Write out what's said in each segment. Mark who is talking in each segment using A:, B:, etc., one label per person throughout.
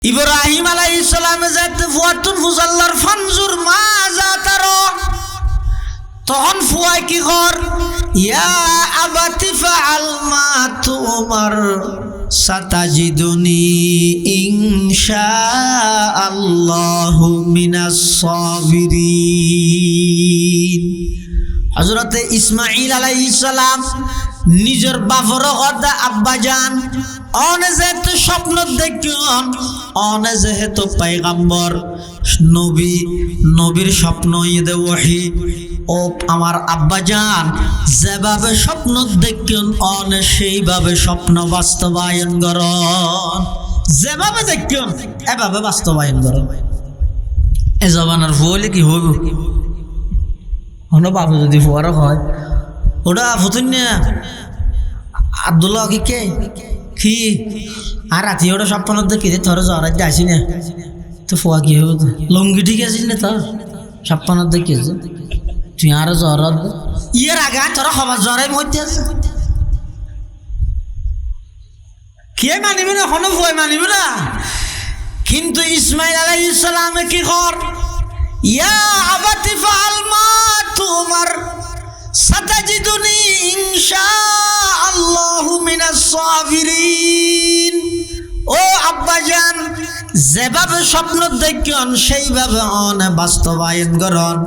A: ইব্রাহিম আলাইহিস সালামে যাতে ফুয়াতুন ফুজাল্লার ফানজুর মা যাতারো তখন ফুয়াই কি কর ইয়া আবাতি ফাআল মা তুমার সাতাজিদুনি ইনশাআল্লাহু মিনাস সাবিরিন। হযরতে ইসমাঈল আলাইহিস সালাম নিজের বাপর কথা আব্বা জান অনে যেহেতু স্বপ্ন দেখুন অনে যেহেতু পয়গম্বর নবী নবীর স্বপ্ন ইদে ওহী ও আমার আব্বা জান যেভাবে স্বপ্ন দেখুন অনে সেইভাবে স্বপ্ন বাস্তবায়ন করুন, যেভাবে দেখুন এভাবে বাস্তবায়ন করুন। এ জবানের ফুলে কি হইব হন বাবু যদি ফুয়ারক হয় ওটা ফুতুন না আব্দুল্লাহ কি কে কি আর রাতি ওটা স্বপ্ন দেখি তোর জ্বর আসি না তো ফুয়া কি হইব লঙ্গি ঠিক আছিস না তোর স্বপ্ন দেখিয়েছে তুই আরো জ্বর ইয়ের আগে তোরা খবর জ্বরের মধ্যে আছে কে মানিবে না হন ফুয়াই মানিবে না। কিন্তু ইসমাঈল আলাইহিস সালামে কি কর ইয়া আবাতি ফাআল মা তুমার সাতাজিদুনি ইনশাআল্লাহু মিনাস সাবিরিন। ও আব্বাজান যেভাবে স্বপ্ন দেখুন সেইভাবে অনে বাস্তবায়ন করুন,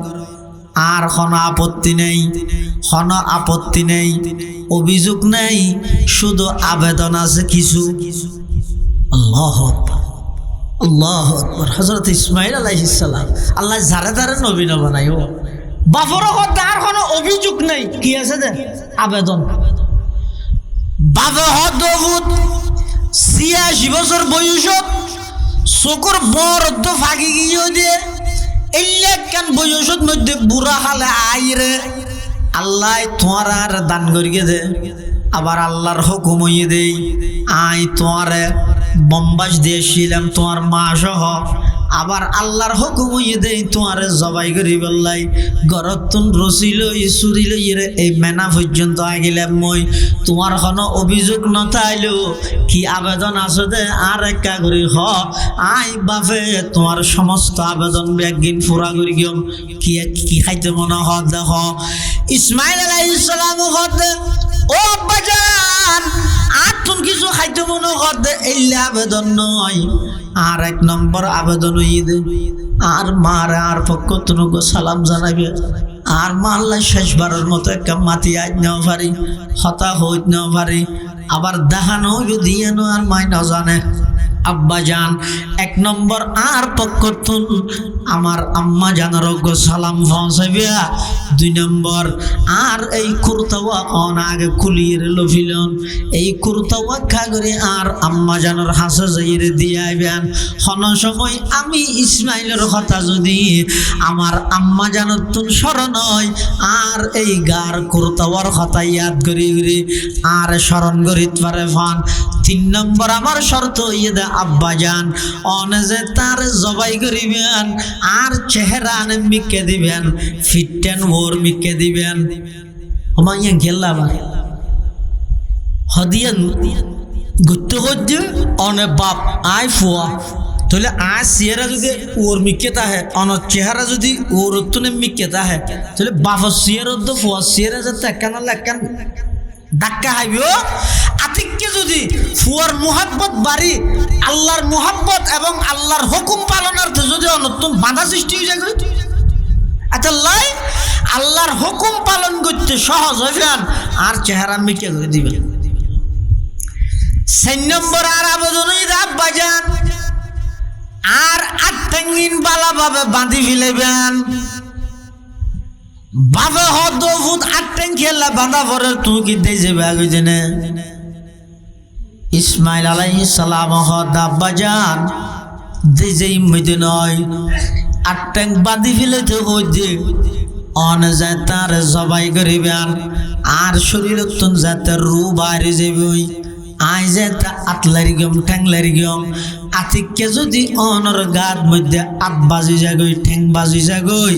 A: আর কোনো আপত্তি নেই, কোনো আপত্তি নেই, অভিযোগ নেই, শুধু আবেদন আছে কিছু। আল্লাহু আকবার আল্লাহু আকবার। হযরত ইসমাঈল আলাইহিস সালাম আল্লাহ যারে যারে নবী না বানাইও বাপর কথা আর কোনো অভিযোগ নেই, কি আছে যে আবেদন। বাবা হদভূত ৮৬ বছর বয়সত চকুর বরদ্দ ফাঁকি গিয়ে দিয়ে এইলাকান বয়সত মধ্যে বুড়া হালে আইরে আল্লাহ তোমার আর দান করিয়ে দে, আবার আল্লাহর হুকুম হইয়ে দেই আই তোমারে বম্বাস দিয়েছিলাম তোমার মা সহ, আবার আল্লাহর হুকুম হইয়ে দেই তোমারে জবাই করি বললাই গরতুন রসিল ইসুরিল ইরে এই মেনা পর্যন্ত আগিলাম মই তোমার কোনো অভিযোগ নথাইলেও কি আবেদন আছে দে আর একা করি হ আই বাপে তোমার সমস্ত আবেদন একদিন পুরা করি গিয়ম কি কি খাইতে মনে হ দেখ। ইসমাঈল আলাইহিস সালাম হতে ও আব্বাজান আর তুমি কিছু খাইতে মনে হতে এইলে আবেদন নয়, আর এক নম্বর আবেদন হইয়ে আর মার আর পক্ষ তুনুকে সালাম জানাবে, আর মাল্লা শেষবারের মতো একটা মাতি আজ নেওয়া পারি, হতা হইত নেওয়া পারি, আবার দেখানো দিয়ে নো আর মাই না জানে। আব্বা জান এক নম্বর আর পক্ষ তুন আমার আম্মা জানার সালাম পৌঁছাবে, দুই নম্বর আর এই কুর্তাওয়া অন আগে কুলিয়ে লফিলন এই কুর্তাওয়া খাগরে আর আম্মা জানার হাসে যাইরে দিয়ে আইবেন। হন সময় আমি ইসমাইলের কথা যদি আমার আম্মা জানার তুন স্মরণ হয় আর এই গার কুর্তাওয়ার কথা ইয়াদ করি করি আর স্মরণ করিতে পারে ফান। তিন নম্বর আমার শর্ত ইয়ে দে আব্বা জান অনে যে তার জবাই করিবেন আর চেহারা আনে মিকে দিবেন, ফিটেন ওর মিকে দিবেন। আমার ইয়ে গেলাম হদিয়ান ঘুরতে হচ্ছে অনে বাপ আই ফুয়া তাহলে আজ চেহারা যদি ওর মিকে তাহে অন চেহারা যদি ওর তুনে মিকে তাহে তাহলে বাপর চেয়ার তো ফুয়া চেয়ারা যাতে একখান একখান ধাক্কা খাইব। আতিককে যদি ফুয়ার মুহাব্বত বাড়ি আল্লাহর মুহাব্বত এবং আল্লাহর হুকুম পালনার্থে যদি নতুন বাধা সৃষ্টি হয়ে যায় আচ্ছা লাই আল্লাহর হুকুম পালন করতে সহজ হইবেন আর চেহারা মিকে করে দিবেন। ৪ নম্বর আর আবেদন বাজান আর আটটাঙ্গিন বালাভাবে বাঁধি ফেলেবেন। বাবা হদভূত আটটাং খেলা বাঁধা পরে তুই কি দিয়ে যাবে আগে জেনে। ইসমাঈল আলাইহিস সালাম হদ আব্বা জান যেই মধ্যে নয় আটটাং বাঁধি ফেলেতে হচ্ছে অন যায় তার জবাই করিবেন আর শরীর তুন যাতে রু বাইরে যাবে আই যে আতলারি গম ঠ্যাংলারি গম আতিককে যদি অনর গাত মধ্যে আত বাজি যাগই ঠেং বাজি যাগই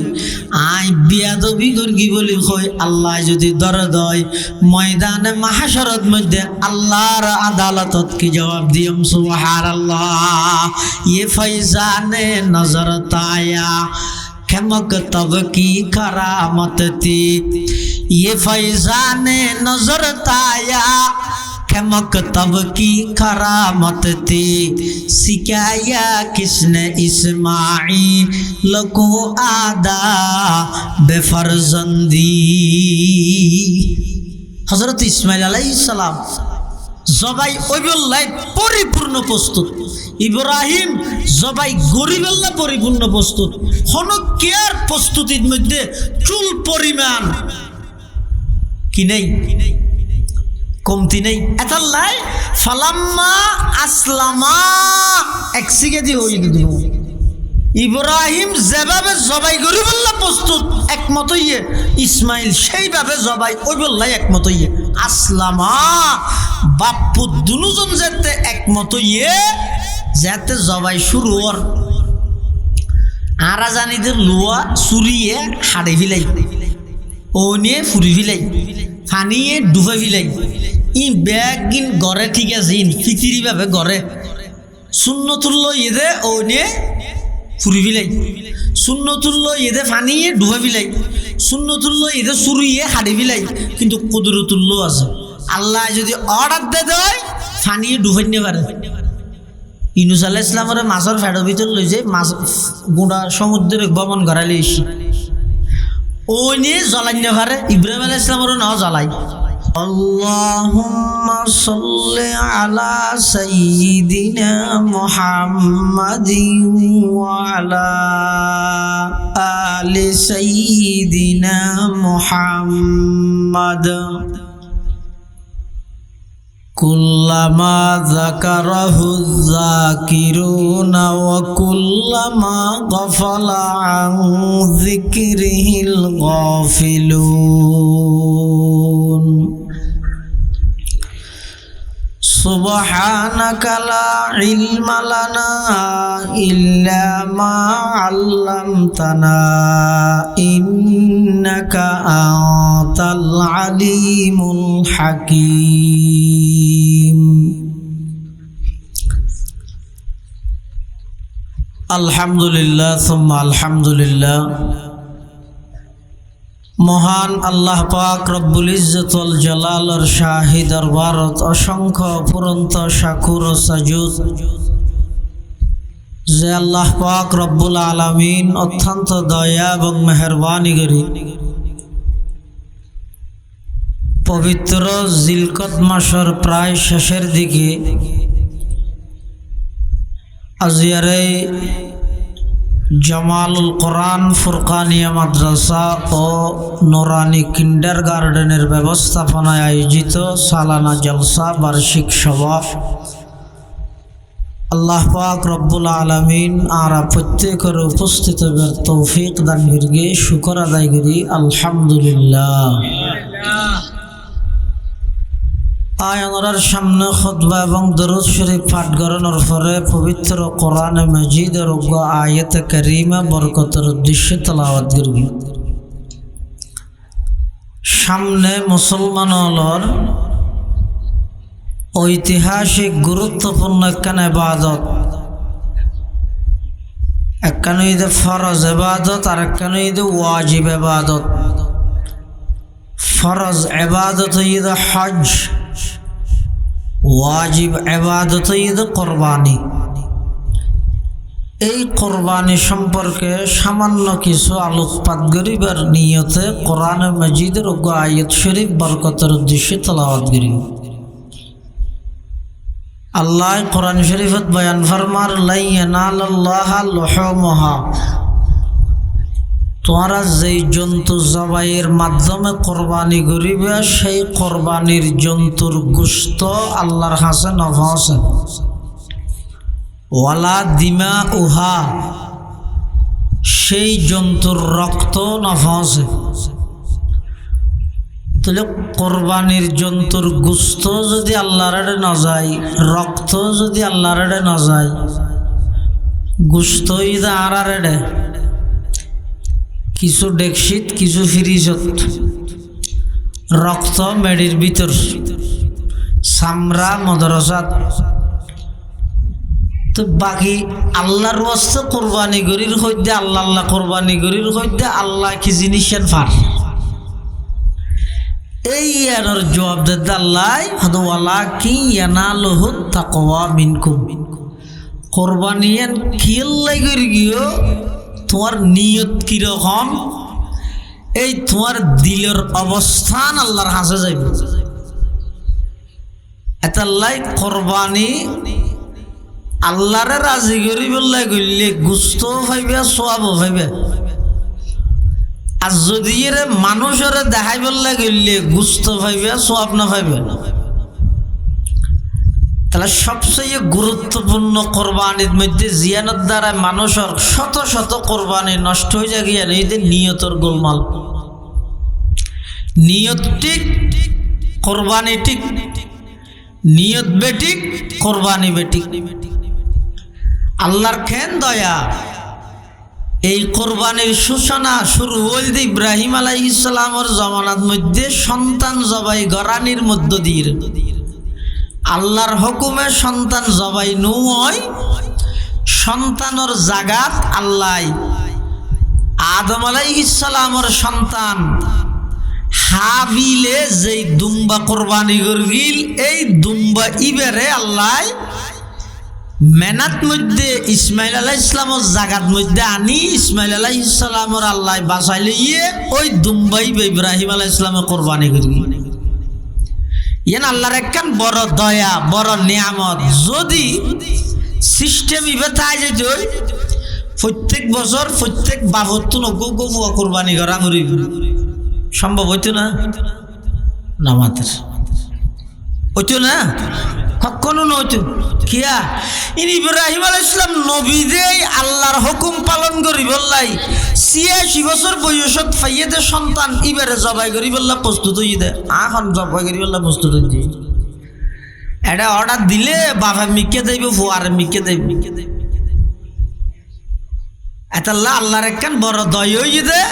A: আই বিয়াদবি গর্গি বলি কই আল্লাহ যদি দরদ হয় ময়দানে মাহশরত মধ্যে আল্লাহর আদালতত কি জবাব দিম সুবহানাল্লাহ ये फैजाने नजर ताया खमक तब की करामत थी ये फैजाने नजर ताया खमक तब की करामत थी सिखाया किसने इस्माइल को आदा बेफरजंदी हजरत इस्माइल अलैहिस सलाम জবাই ওইবল্লাই পরিপূর্ণ প্রস্তুত ইব্রাহিম জবাই গরিবেল্লা পরিপূর্ণ প্রস্তুত হন কেয়ার প্রস্তুতির মধ্যে চুল পরিমাণ কি নেই কমতি নেই এতাল্লাই ফালাম্মা আসলামা একসিগে দি হই দিব ইব্রাহিম যেভাবে জবাই গরিবেল্লা প্রস্তুত একমত হইয়ে ইসমাইল সেইভাবে জবাই ওইবল্লাই একমত হইয়ে আসলামা বাপ্পু দুজন যেতে একমত ইয়ে যাতে জবাই শুরু হর আরা জানিদের লুয়া চুরিয়ে হাড়ে ফিলাই ও নিয়ে ফুরি ফিলাই ফানিয়ে ডুবে ফিলাই ই ব্যাগ গিন গড়ে ঠিক আছে ইন ফিতিরি ভাবে গড়ে শূন্যতুল্য ইয়ে ও নিয়ে ফুরি ফিলাই শূন্যতুল্য ইয়ে ফানিয়ে ডুবে ফিলাই শূন্যতুল্য ইয়ে চুরিয়ে হাড়ে ফিলাই কিন্তু কুদরতুল্য আছে আল্লাহ যদি অর্ডার দে দেয় ফানিয়ে ডুবাই নিয়ে পারে ইউনুস আলাইহিস সালামের মাছের ফেডো ভিতর লই যে মাছ গুঁড়া সমুদ্রের ভ্রমণ করালে ও নিয়ে জ্বলাই নিয়ে পারে ইব্রাহিম আলাইহিস সালামেরও না জ্বালাই আল্লাহুম্মা সাল্লি আলা সাইয়্যিদিনা মুহাম্মাদিন ওয়া আলা আলি সাইয়্যিদিনা মুহাম্মাদ কুল্লামা যাকারাহু যাকিরুনা ওয়া কুল্লামা গাফালা আন যিকরিহিল গাফিলুন সুবহানাকা লা ইলমা লানা ইল্লা মা 'আল্লামতানা ইন্নাকা আনতাল আলিমুল হাকীম আলহামদুলিল্লাহ সুম্মা আলহামদুলিল্লাহ মহান আল্লাহ পাক রব্বুল ইজ্জত ওয়াল জালালের শাহী দরবারত অসংখ্য পুরন্ত শাকুর ও সাজুদ যে আল্লাহ পাক রব্বুল আলামিন অত্যন্ত দয়া এবং মেহেরবানি করি পবিত্র জিলকদ মাসের প্রায় শেষের দিকে আজিয়ারে জামালুল কোরআন ফুরকানিয়া মাদ্রাসা ও নুরানি কিন্ডারগার্ডেনের ব্যবস্থাপনায় আয়োজিত সালানা জলসা বার্ষিক সভা আল্লাহ পাক রব্বুল আলামিন আরা প্রত্যেকের উপস্থিত তৌফিক দান করি শুকর আদায় করি আলহামদুলিল্লাহ আয়ানোর সামনে খুতবা এবং দরুদ শরীফ পাঠ করানোর পরে পবিত্র কোরআন মাজিদের আয়াত কারিমা বরকতের উদ্দেশ্যে তেলাওয়াত করব সামনে মুসলমানর ঐতিহাসিক গুরুত্বপূর্ণ একখান ইবাদত একখান ঈদে ফরজ ইবাদত আর একখান ঈদে ওয়াজিব ইবাদত ফরজ ইবাদত ঈদ হজ ওয়াজিব ইবাদত ঈদ কুরবানি এই কুরবানি সম্পর্কে সামান্য কিছু আলোকপাত করিবার নিয়তে কোরআন মাজিদের আয়াত শরীফ বরকতের উদ্দেশ্যে তেলাওয়াত করি আল্লাহ কোরআন শরীফত বয়ান ফরমার লা ইয়ানালাল্লাহা লুহুমুহা তোমরা যেই জন্তু জবাইয়ের মাধ্যমে কোরবানি করিবে সেই কোরবানির জন্তুর গোশত আল্লাহর কাছে নফসে ওয়ালা দিমা উহা সেই জন্তুর রক্ত নফসে তাহলে কোরবানির জন্তুর গোশত যদি আল্লাহর আড়ে না যায়, রক্ত যদি আল্লাহর আড়ে না যায়, গোশত ইদা আর আড়ে কিছু ডেকশিত কিছু ফ্রিজত, রক্ত মেডির ভিতর, চামড়া মদরসাত, তো বাকি আল্লাহর ওয়াস্তে কোরবানি গরির হইতে আল্লাহ আল্লাহ কোরবানি গরির হইতে আল্লাহ কি জিনিস ফার এই ইয়ানোর জবাব দিতে আল্লাহ হয়তো ওয়ালা কি ইয়ানালুহু তাকওয়া মিনকুম, কোরবানি এন কিল্লাই করি গিয়ে তোমার নিয়ত কিরকম, এই তোমার দিলের অবস্থান আল্লাহর হাসে যাইবে। এতাল্লাই কোরবানি আল্লাহরে রাজি করি বললে গইলে গুস্ত পাইবে সোয়াবও পাইবে, আর যদি এর মানুষের দেখাই বললে গইলে গুস্ত পাইবে সোয়াব না পাইবে। তাহলে সবচেয়ে গুরুত্বপূর্ণ কোরবানির মধ্যে জিয়ানত দ্বারা মানুষের শত শত কোরবানি নষ্ট হয়ে যায় গিয়া এদের নিয়তর গোলমাল। নিয়ত ঠিক কোরবানি ঠিক, নিয়ত বেঠিক কোরবানি বেঠিক। আল্লাহর খেন দয়া এই কোরবানির সূচনা শুরু হইল ইব্রাহিম আলাইহিস সালামের জমানার মধ্যে সন্তান জবাই গরানির মধ্য দিয়ে। আল্লাহর হুকুমে সন্তান জবাই নয়, সন্তানের জাগাত আল্লাহ আদম আলাইহিস সালামের সন্তান হাবিলে যেই দুম্বা কোরবানি করগিল, এই দুম্বা ইবেরে আল্লাহ মেনাত মধ্যে ইসমাইল আলাইহিস সালামের জাগাত মধ্যে আনি ইসমাইল আলাইহিস সালামের আল্লাহ বাঁচাই লইয়ে ওই দুম্বাই ইব্রাহিম আলাইহিস সালামে কোরবানি করগিল। ইয়ান আল্লাহর একখান বড় দয়া বড় নিয়ামত। যদি সিস্টেম ইবে তাই যেত প্রত্যেক বছর প্রত্যেক বাবতু নগো গোফুয়া কোরবানি করা করি সম্ভব হইতো না, নামাতের হইতো না, কখনো নইতো। কিয়া ইনি ইব্রাহিম আলাইহিস সালাম নবীদেই আল্লাহর হুকুম পালন করি বললাই ৮৬ বছর বয়সত ফাইয়েতে সন্তান ইবারে জবাই করি বললা প্রস্তুত হইয়ে দে, এখন জবাই করি বললা প্রস্তুত হইয়ে এটা অর্ডার দিলে বাবা মিকে দেব ফুয়ারে মিকে দেব। এতাল্লাহ আল্লাহর একখান বড় দয় হইয়ে দে।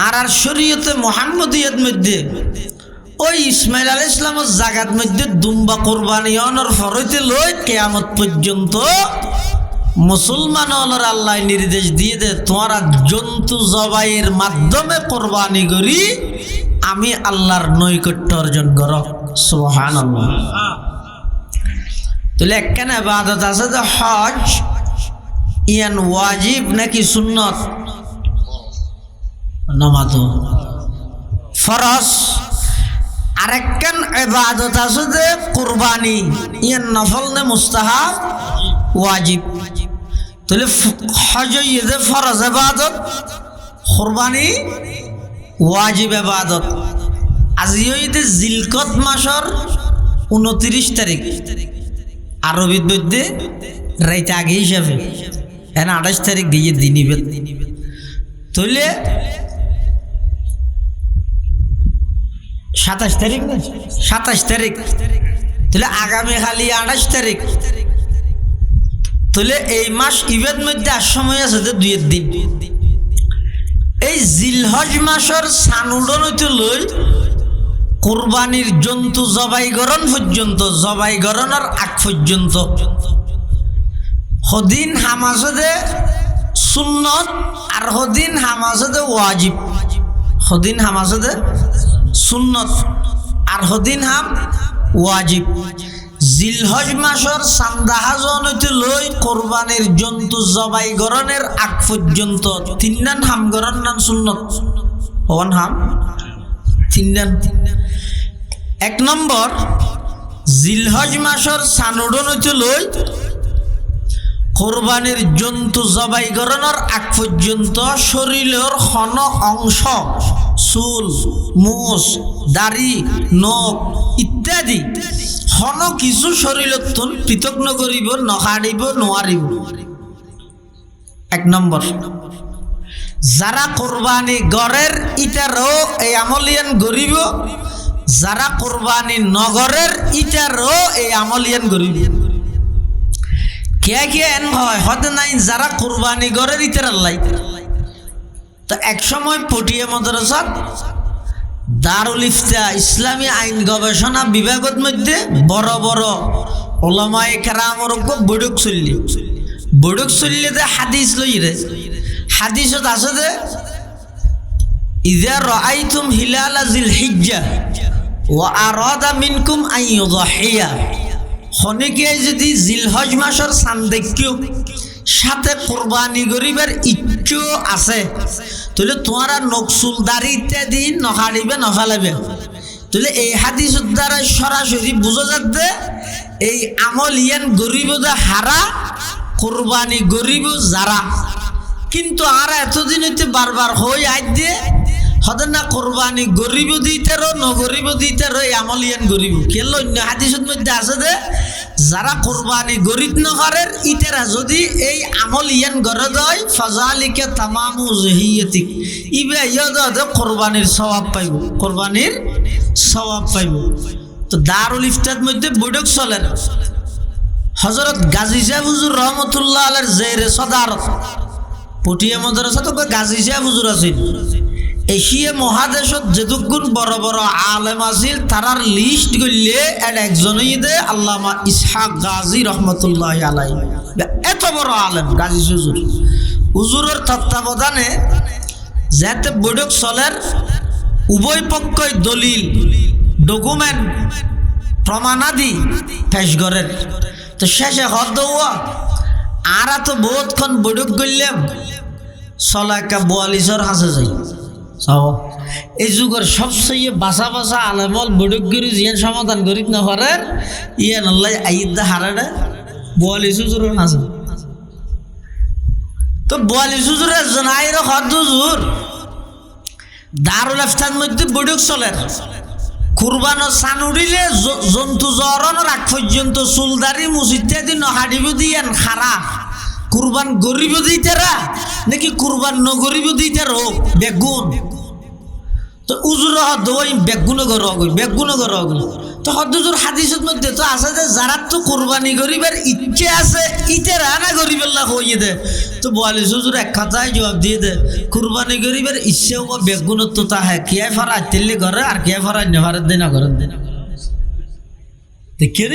A: আর শরীয়তে মুহাম্মদিয়ত মধ্যে ওই ইসমাইল আলাইহিস সালামের জাগাত মধ্যে দুম্বা কোরবানি অনর ফরইতে লই কিয়ামত পর্যন্ত মুসলমান হলর আল্লাহ নির্দেশ দিয়ে দে তোমরা জন্তু জবাইয়ের মাধ্যমে কোরবানি করি আমি আল্লাহর নৈকট্য অর্জন করো। সুবহানাল্লাহ। তাহলে একখান ইবাদত আছে যে হজ, ইয়ান ওয়াজিব নাকি সুন্নত? নামাজ ফরজ। আরেকখান ইবাদত আছে যে কুরবানি, ইয়ান নফল নে মুস্তাহাব ওয়াজিব। তাহলে হজ যে ফরজ ইবাদত, কুরবানি ওয়াজিব ইবাদত। আজি হইতে জিলকত মাসের ২৯ তারিখ, আরবির মধ্যে রাইতে আগে হিসাবে এনে ২৮ তারিখ দিয়ে দিনিবে। তাহলে ২৭ তারিখ না ২৭ তারিখ, তাহলে আগামী খালি ২৮ তারিখ। তাহলে এই মাস ইবের মধ্যে আর সময় আছে যে ২ দিন। এই জিলহজ মাসের সানুডন হইতে লই কোরবানির জন্তু জবাইগরণ পর্যন্ত, জবাইগরণের আগ পর্যন্ত হদিন হামাজে সুন্নত আর হদিন হামাজে ওয়াজিব। হদিন হামাজে সুন্নত আর হদিন হাম ওয়াজিব। জিলহজ মাসের সান্দাহাজন হইতে লই কোরবানির জন্তু জবাইগরণের আগ পর্যন্ত ৩ নান হামগরণ নান সুন্নত, ওয়ান হাম ৩ নান। ১ নম্বর জিলহজ মাসের সানুডন হইতে লই কোরবানির জন্তু জবাইগরণের আগ পর্যন্ত শরীরের খন অংশ, চুল, মুছ, দাড়ি, নখ ইত্যাদি খন কিছু শরীরত পৃথক নকরিব, নকাড়িব, নোৱাৰিব। ১ নম্বর যারা কোরবানি গড়ের ইটারও এই আমলিয়ান গরিব, যারা কোরবানি নগরের ইটারও এই আমলিয়ান গরিব। কে কে এন হয় হতে নাই যারা কোরবানি গড়ের ইটার আল্লাহ। তো এক সময় পটিয়া মাদ্রাসাত দারুল ইফতা ইসলামী আইন গবেষণা বিভাগের মধ্যে বড় বড় ওলামায়ে কেরামর বৈঠক চললে দে হাদিস লই রে। হাদিসত আছে যে ইযা রাআইতুম হিলাল জিল হিজ্জা ওয়া আরাদা মিনকুম আন ইউযহিয়া, খনিকে যদি জিলহজ মাসের চাঁদ দেখিও সাথে কোরবানি গরিবের ইচ্ছু আছে, তাহলে তোমারা নকসুল দাড়ি ইত্যাদি নখাড়িবে নখালাবে। তাহলে এই হাদিসের দ্বারা সরাসরি বোঝা যাচ্ছে এই আমল ইয়ান গরিব হারা কোরবানি গরিব যারা। কিন্তু আর এতদিন হইতে বারবার হই আজ দিয়ে হতে না কোরবানি গরিব দিতেরও নগরিব দিতেরও এই আমল ইয়ান গরিব। কেন অন্য হাদিসের মধ্যে আছে যে যারা কোরবানি গরিব নগরের ইতেরা যদি এই আমল ইয়ান গড়ে দেয় ফাজালিকে তামামু জহিয়াতিক, ইবে ইয়াদ কোরবানির সওয়াব পাইব, কোরবানির সওয়াব পাইব। তো দারুল ইফতার মধ্যে বৈঠক চলে। হযরত গাজী সাহেব হুজুর রহমতুল্লাহ আলাইহির জেরে সদারত পটিয়া মাদ্রাসা তো গাজী সাহেব হুজুর আছিল। এশিয়া মহাদেশত যেতুগুণ বড় বড় আলেম আছিল তারার লিস্ট করলে এর একজনই দে আল্লামা ইসহাক গাজী রহমতুল্লাহ আলাইহি। এত বড় আলেম গাজী হুজুর, হুজুরের তত্ত্বাবধানে যাতে বৈঠক চলের উভয় পক্ষই দলিল ডকুমেন্ট প্রমাণাদি পেশ করেন। তো শেষে হদ আর তো বহুতক্ষণ বৈঠক করলাম চলাকা 42 হাসে যাই। এই যুগের সবচেয়ে বাসা বাসা আলেমল বৈঠক করে জিয়ান সমাধান করিত না পারে ইয়ান আল্লাহ আইদা হারাডা 42 হুজুরের হাসে। তো 42 হুজুরের জনাইর হদ হুজুর দারুল ইফতার মধ্যে বৈঠক চলে। কুরবানো সান উড়িলে জন্তু জরনের আগ পর্যন্ত চুলদারি মুসিত্যাদি নহাডিব দিয়েন খারা কুরবান গরিব দিতেরা নাকি কুরবান নগরিব দিতের হোক বেগুন। তো উজুর হদ ওই বেগুন গর তো হদুজুর হাদিসের মধ্যে তো আছে যে যারা তো কোরবানি গরিবের ইচ্ছে আছে ইতেরা না গরিবেল্লাহ হইয়ে দে। তো 42 হুজুর এক কথায় জবাব দিয়ে দে কুরবানি গরিবের ইচ্ছেও বা বেগুনত তো তা হ্যাঁ কে ফারা তেলে ঘরে আর কে ফারা নেভারের দিনা ঘরের দিনা দেখে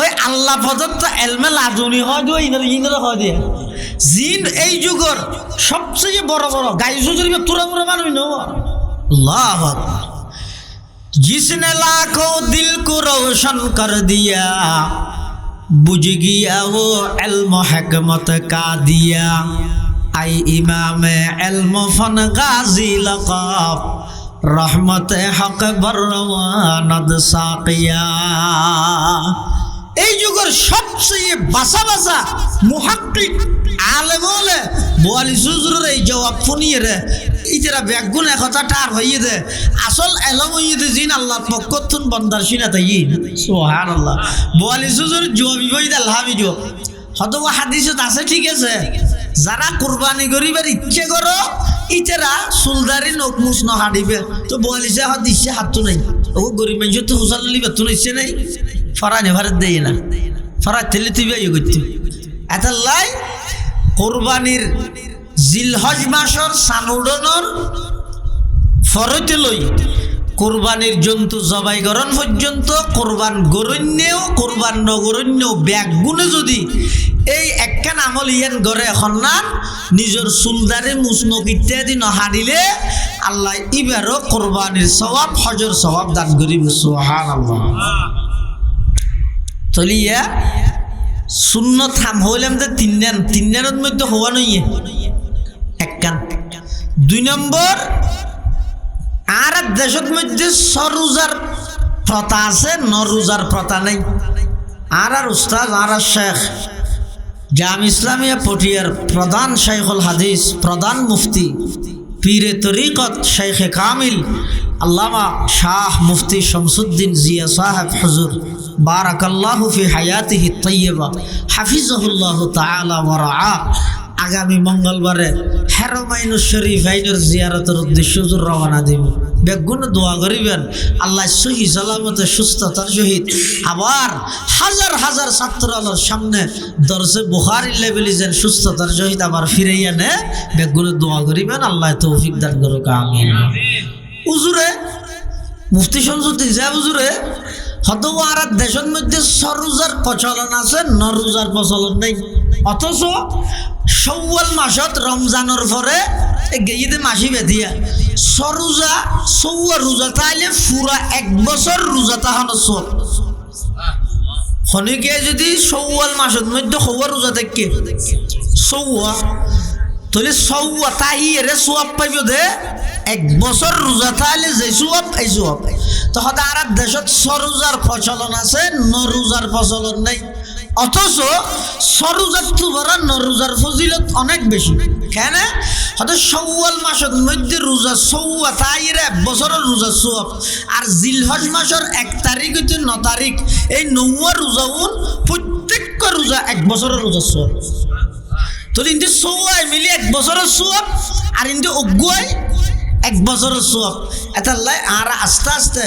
A: ওই আল্লাহ প্রদত্ত এলমে লাজুনি হয় দিয়ে ইনারা হয় দিয়ে জিন এই যুগর সবচেয়ে বড় বড় গাই হুজুর তোরা মোরা মানুষ নেব। अल्लाह जिसने लाखों दिल को रोशन कर दिया बुझ गया वो इल्म हिकमत का दिया आई इमाम इल्म फन गाजी लक़ब रहमत हक बरवानद साकिया। এই যুগের সবচেয়ে বাসা বাসা মুহাক্কিক আলেম হলে 42 হুজুরের এই জবাব শুনিয়ে রে ইতারা বেগুন কথাটা আর হইয়ে দে আসল এলম হইয়ে দে জিন আল্লাহ পক্ষতুন বন্দার সিনা তাই সুবহানাল্লাহ। 42 হুজুর জবাবি বইদা লাহাবি জবাব হয়তো হাদিসত আছে ঠিক আছে। যারা কুরবানি গরিবের ইচ্ছে করো ইতারা সুলদারি নকমুস নহাডিবে। তো 42 হাদিসে হাত নাই ও গরিব মানুষ তো হুসাল লিবে তো ইচ্ছে নাই ফরানে ভারত দেয় না ফরা তেলে তুই ইয়ে করতে এত লাই কোরবানির জিলহজ মাসর সানুডনর ফরতে লই কোরবানির জন্তু জবাই গরণ পর্যন্ত কোরবান গরণ্যেও কোরবান নগরণ্যেও ব্যাগুনে যদি এই একখান আমল ইয়ান গড়ে এখন না নিজের সুলদারে মুসনক ইত্যাদি নহারিলে আল্লাহ ইবারও কোরবানির সওয়াব হজর সওয়াব দান করিব সুবহানাল্লাহ। চলিয়া শূন্য থাম হইলাম যে তিন মধ্যে হওয়া নইয়ে একখান। 2 নম্বর আর দেশের মধ্যে সরুজার প্রথা আছে নরুজার প্রথা নেই। আর উস্তাদ আর শেখ জাম ইসলামিয়া পটিয়ার প্রধান শাইখুল হাদিস প্রধান মুফতি পীরে তরিকত শেখে কামিল আল্লামা শাহ মুফতি শামসুদ্দিন জিয়া সাহেব হুজুর বারাকাল্লাহু ফি হায়াতিহি তাইয়্যিবা হাফিজাহুল্লাহু তাআলা ওয়া রাআ আগামী মঙ্গলবারে হারমাইন শরীফ আইনের জিয়ারতের উদ্দেশ্যে হুজুর রওনা দিব। বেগুন দোয়া করিবেন আল্লাহ সহি সালামতে সুস্থতার সহিত আবার হাজার হাজার ছাত্রালোর সামনে দরজে বুখারী লেভেলিজেন সুস্থতার সহিত আবার ফিরাইয়া নে। বেগুন দোয়া করিবেন আল্লাহ তৌফিক দান করুক, আমিন। হুজুরে মুফতি শামসুদ্দিন সাহেব হুজুরে হয়তো আর দেশের মধ্যে সরোজার প্রচলন আছে, নরোজার প্রচলন নেই। অথচ শাওয়াল মাসত রমজানের পরে গেইতে মাসি বেঁধিয়া সরোজা সৌয়া রোজা তাইলে পুরা 1 বছর রোজা তাহানো সব খনিকে যদি শাওয়াল মাসের মধ্যে সৌয়া রোজা থাকে সৌয়া তাহলে সৌয়া তাহিরে সোয়াব পাইব দে 1 বছর রোজা তাইলে যে সোয়াব এই সোয়াব। তখন আর দেশত সরোজার প্রচলন আছে, নরোজার প্রচলন নেই। অথচ সরোজার তো বড় নরোজার ফজিলত অনেক বেশি। কেন? হয়তো শাওয়াল মাসের মধ্যে রোজা সৌয়া তাইরে 1 বছরের রোজা সোয়াব। আর জিলহজ মাসের 1 তারিখ হইতে 9 তারিখ এই 9 রোজাউন প্রত্যেক রোজা 1 বছরের রোজা সোয়াব। তো ইন্দি সৌয়াই মিলি 1 বছরের সোয়াব আর ইন্দি অগুয়াই 1 বছরের সোয়াব। এটা লাই আর আস্তে আস্তে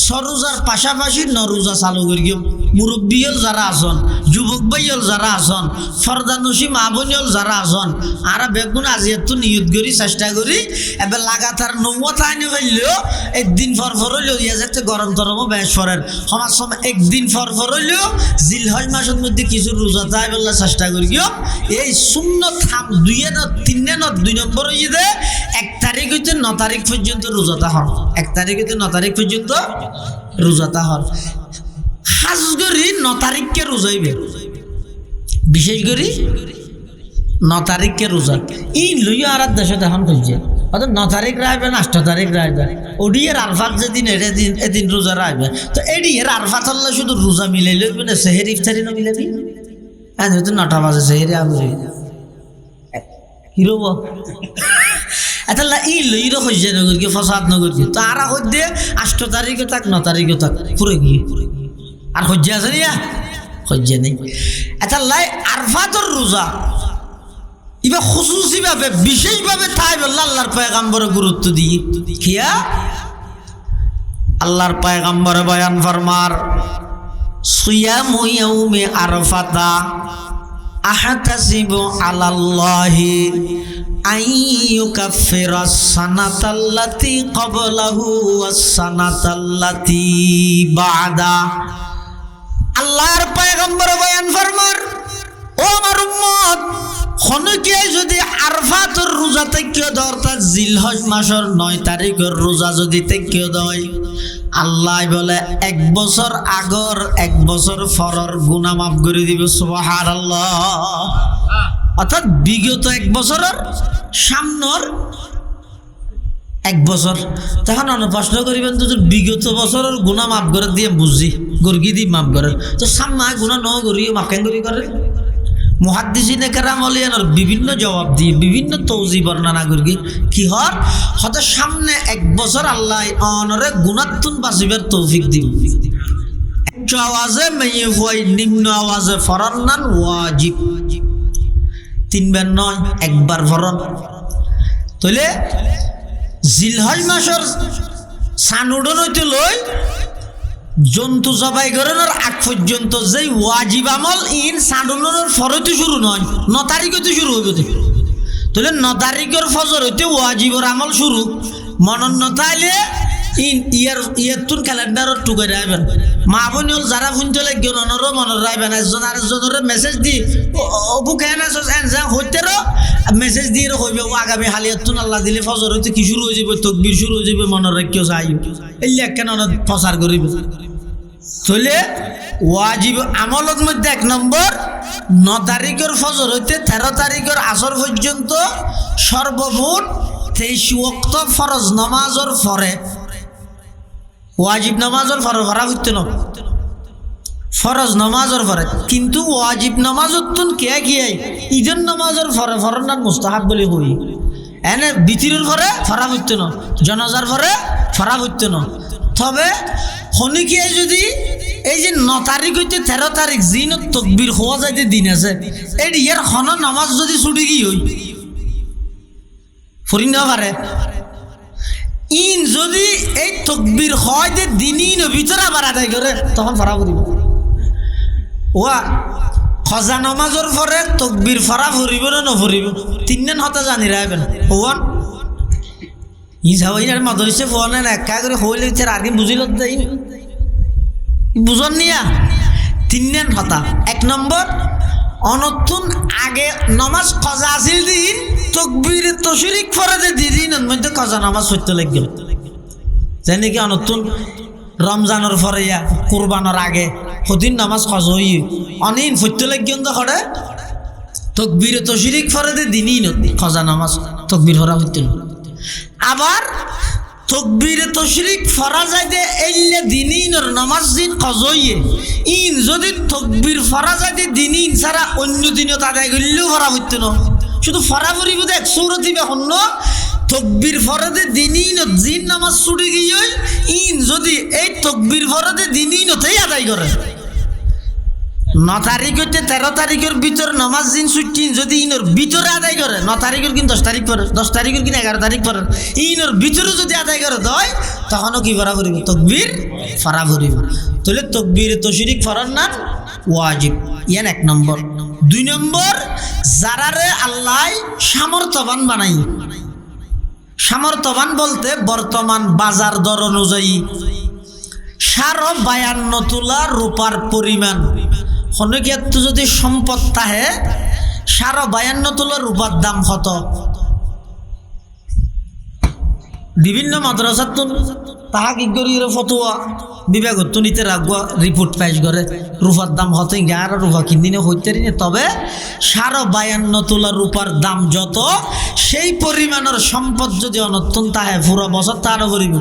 A: সরোজার পাশাপাশি নরোজা চালু করি গিয়ে মুরব্বীল যারা আসন, যুবক ভাইল যারা আসন, ফরদানুষী মা বোনিল যারা আসন আর বেগুন আজি একটু নিয়ত করি চেষ্টা করি এবার লাগাতার 9 আইনে ফেললেও 1 দিন ফর হইলেও ইয়া যাতে গরম তরমও বেশ ফরের সমাজ সময় 1 দিন ফর হইলেও জিলহজ মাসের মধ্যে কিছু রোজা তাই বললে চেষ্টা করি গিয়ে এই শূন্য থাম 2 না 3 না 2 নম্বর হয়ে দে 1 তারিখ হইতে 9 তারিখ পর্যন্ত রোজাটা হন। 1 তারিখ হইতে 9 তারিখ পর্যন্ত রোজাটা হন। খাস করি 9 তারিখকে রোজাইবে, বিশেষ করে 9 তারিখকে রোজা ই লইয়া আর দেশে এখন খুঁজছে। অর্থাৎ 9 তারিখ রাখবে না 8 তারিখ রাখবে ওডিয়ের আরফাত যেদিন এদিন রোজা রাখবে। তো এডিয়ের আরফাত আল্লাহ শুধু রোজা মিলাই লইবে না সেহের ইফতারি না মিলাবি। হ্যাঁ যেহেতু 9টা বাজে সেহেরে আবরি হিরোব এটা ই লইরো খুঁজছে নগর কি ফসাদ নগর কি তো আর হইতে 8 তারিখে থাক 9 তারিখে থাক পুরে গিয়ে আর খুঁজছে আছে নিয়া খুঁজছে নেই। এটা লাই আরফাতর রোজা এবার খুশুসিভাবে বিশেষভাবে তাই বলল আল্লাহর পয়গাম্বরে গুরুত্ব দিয়ে কিয়া আল্লাহর পয়গাম্বরে বয়ান ফরমার সিয়ামু ইয়াউমি আরফাতা আহতাসিবু আলাল্লাহি আইয়ুকাফিরাস সানাতাল্লাতি ক্বাবলাহু ওয়াস সানাতাল্লাতি বাদা। আল্লাহর পয়গম্বর বয়ান ফরমার ও আমার উম্মত খনকে যদি আরফাতের রোজা থেকে অর্থাৎ জিলহজ মাসের 9 তারিখের রোজা যদি থেকে দেয় আল্লাহ বলে 1 বছর আগর 1 বছর পরের গুনাহ মাফ করে দিবে। সুবহানাল্লাহ। অর্থাৎ বিগত 1 বছরের সামনের 1 বছর। তখন অন্য প্রশ্ন করিবেন তো বিগত বছরের গুনাহ মাফ করে দিয়ে বুঝি গর্গি দি মাফ করে তো সামনে গুনাহ ন করিও মাফ কেন করে মুহাদ্দিসিনে কেরাম ওলিয়ানোর বিভিন্ন জবাব দিয়ে বিভিন্ন তৌজি বর্ণনা করি কি হর হয়তো সামনে 1 বছর আল্লাহ অনরে গুনাতুন বাঁচিবার তৌফিক দিন। উচ্চ আওয়াজে মেয়ে হই নিম্ন আওয়াজে ফরনান ওয়াজিব 3 বার নয় 1 বার ফরন। তাহলে জিলহজ মাসের সানুডন হইতে লই জন্তু জবাই করানোর আগ পর্যন্ত যে ওয়াজিব আমল ইন সানুডনের ফরতে শুরু নয় 9 তারিখে তো শুরু হইবে। তাহলে 9 তারিখের ফজর হইতে ওয়াজিবর আমল শুরু মনন নতাইলে ইন ইয়ার তুন ক্যালেন্ডারত টুকে রাখবেন মা বোন যারা শুনতে লাগে অনরও মনে রাখবেন একজন আরেকজনের মেসেজ দি অবু কেন হইতে মেসেজ দিয়ে হইবে ও আগামী হালিয়াতুন আল্লাহ দিলে ফজর হইতে কি শুরু হয়ে যাবে তকবীর শুরু হয়ে যাবে মনে রাখিও চাই এই কেন প্রচার করিবে। তাহলে ওয়াজিব আমলের মধ্যে 1 নম্বর 9 তারিখের ফজর হইতে 13 তারিখের আসর পর্যন্ত সর্বমোট 23 ওয়াক্ত ফরজ নামাজের পরে ওয়াজিব নামাজের পরে ভরা হইতে না ফরজ নামাজের পরে কিন্তু ওয়াজিব নামাজত কে কি ঈদের নামাজের পরে ফরনার মুস্তাহাব বলে কই এনে বিতিরের পরে ফরা হইতো না, জনাজার পরে ফরা হইতো না। তবে শনিকিয়ায় যদি এই যে 9 তারিখ হইতে 13 তারিখ জিন তকবির হওয়া যাইতে দিন আছে, এই ইয়ার খন নামাজ যদি ছুটি কি হই ফরিন দেওয়া পারে। ইন যদি এই তকবির হয় যে দিনই ভিতরে আবার আদায় করে তখন ফরা ফুরিব। ওয়া খজা নামাজের পরে তকবির ফরা ফুরিব না নফরিব 3 দিন হতে জানি রাখবেন। ওয়ান ইসাবাইনার মাদরিসে ফোনে না একা করে হইলে আগে বুঝিল দেই বুঝন নিয়া 3 দিন হতা। 1 নম্বর অনতুন আগে নমাজ কজা আসিল দিন তকবির তশরিক ফরাজে দিন মধ্যে কজা নামাজ হইতে লাগল। জানি কি অনতুন রমজানের পরে কুরবানোর আগে সদিন নামাজ কজ হই অনিন হইতে লাগিন তো করে তকবির তশরিক ফরাজে দিনই কজা নামাজ তকবির ফরা হইতে। আবার তকবির তশরিক ফরা যায় যে এইলে দিনইনর নামাজ দিন কজইয়ে ইন যদি তকবির ফরা যায় যে দিনইন ছাড়া অন্য দিনও আদায় করলেও ফরা হইতো না, শুধু ফরা ফুরিব দেখ সৌরতি বেহন্ন তকবির ফরাদে দিনইন জিন নামাজ ছুটি গিয়ে ইন যদি এই তকবির ফরাদে দিনইনতেই আদায় করে 9 তারিখ হইতে 13 তারিখের ভিতর নামাজ দিন ছুটি যদি ইনর ভিতরে আদায় করে 9 তারিখের কিন্তু 10 তারিখ পরে 10 তারিখের কিন্তু 11 তারিখ পরে ইনর ভিতরে যদি আদায় করে দেয় তখনও কি ফরা ফুরিব তকবির ফরা ফুরিব। তাহলে তকবির তশরিক ফরার নাম ওয়াজিব, ইয়ান 1 নম্বর। 2 নম্বর যারারে আল্লাহ সামর্থ্যবান বানাই, সামর্থ্যবান বলতে বর্তমান বাজার দর অনুযায়ী 52 তোলা রূপার পরিমাণ হনকিয়াত যদি সম্পদ তাহে 52 তোলা রূপার দাম কত? বিভিন্ন মাদ্রাসাত তাহা কি করি ফতোয়া বিভাগত নিতে রাখবো রিপোর্ট পেশ করে রূপার দাম হতে 11 রূপা কিনদিনে হইতে নি। তবে 52 তোলা রূপার দাম যত সেই পরিমাণের সম্পদ যদি অনর্থন তাহে পুরো বছর তার করিব।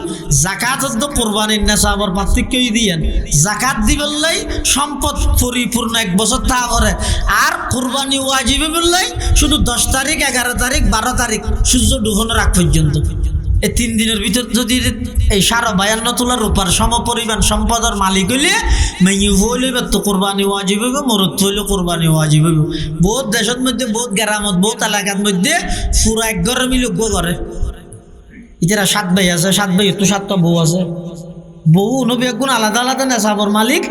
A: জাকাত তো কোরবানির নেশাবর পার্থক্যই দিয়েন, জাকাত দিবলাই সম্পদ পরিপূর্ণ 1 বছর তা করে। আর কোরবানি ওয়াজিবে বললাই শুধু 10 তারিখ 11 তারিখ 12 তারিখ সূর্য ডুবানোর আগ পর্যন্ত এই 3 দিনের ভিতর যদি এই 52 তোলা রূপার সমপরিমাণ সম্পদের মালিক হইলে মেয়ে হইলে তো কোরবানি ওয়াজিব হইব, মরত হইলে কোরবানি ওয়াজিব হইব। বহুত দেশের মধ্যে বহুত গ্রামত বহুত এলাকার মধ্যে পুরো 1 ঘরে মিলে করে এরা 7 ভাই আছে, 7 ভাই তো 7টা বউ আছে, বউ বেগুন আলাদা আলাদা নেশাবর মালিক,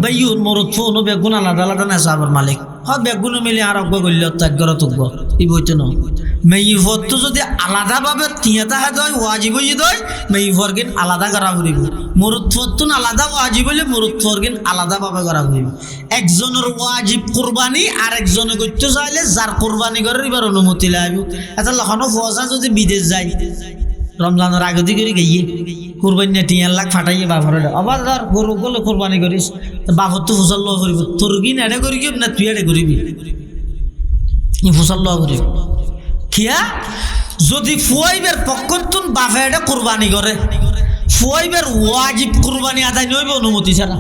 A: বাইউন মরত বেগুন আলাদা আলাদা নেশাবর মালিক। হ্যাঁ বেগুন মিলে আর অজ্ঞ করলে 1 ঘরে তুকব এই বইতে ন মেইফর তো যদি আলাদাভাবে তিয়া তাহা দেয় ওয়াজিব হয়ে দেয় মেইফর গিন আলাদা করা করিব, মরুৎফর তো আলাদা ওয়াজিব হইলে মরুৎফর গিন আলাদাভাবে করা করিব। একজনের ওয়াজিব কোরবানি আর একজনে করতে চাইলে যার কোরবানি করার এবার অনুমতি লাগবে। এটা লখানো ফসা যদি বিদেশ যায় রমজানের আগতি করে গিয়ে কোরবানি 3 লাখ ফাটাইয়ে বাফর আবার ধর গরু গলে কোরবানি করিস বাফর তো ফসল লওয়া করিব, তোর কিন এডে করি না তুই এডে করিবি ফসল লওয়া করিব। খিয়া যদি ফুয়াইবের পক্ষতুন বাফে এটা কোরবানি করে ফুয়াইবের ওয়াজিব কোরবানি আদায় নইবে অনুমতি ছাড়া।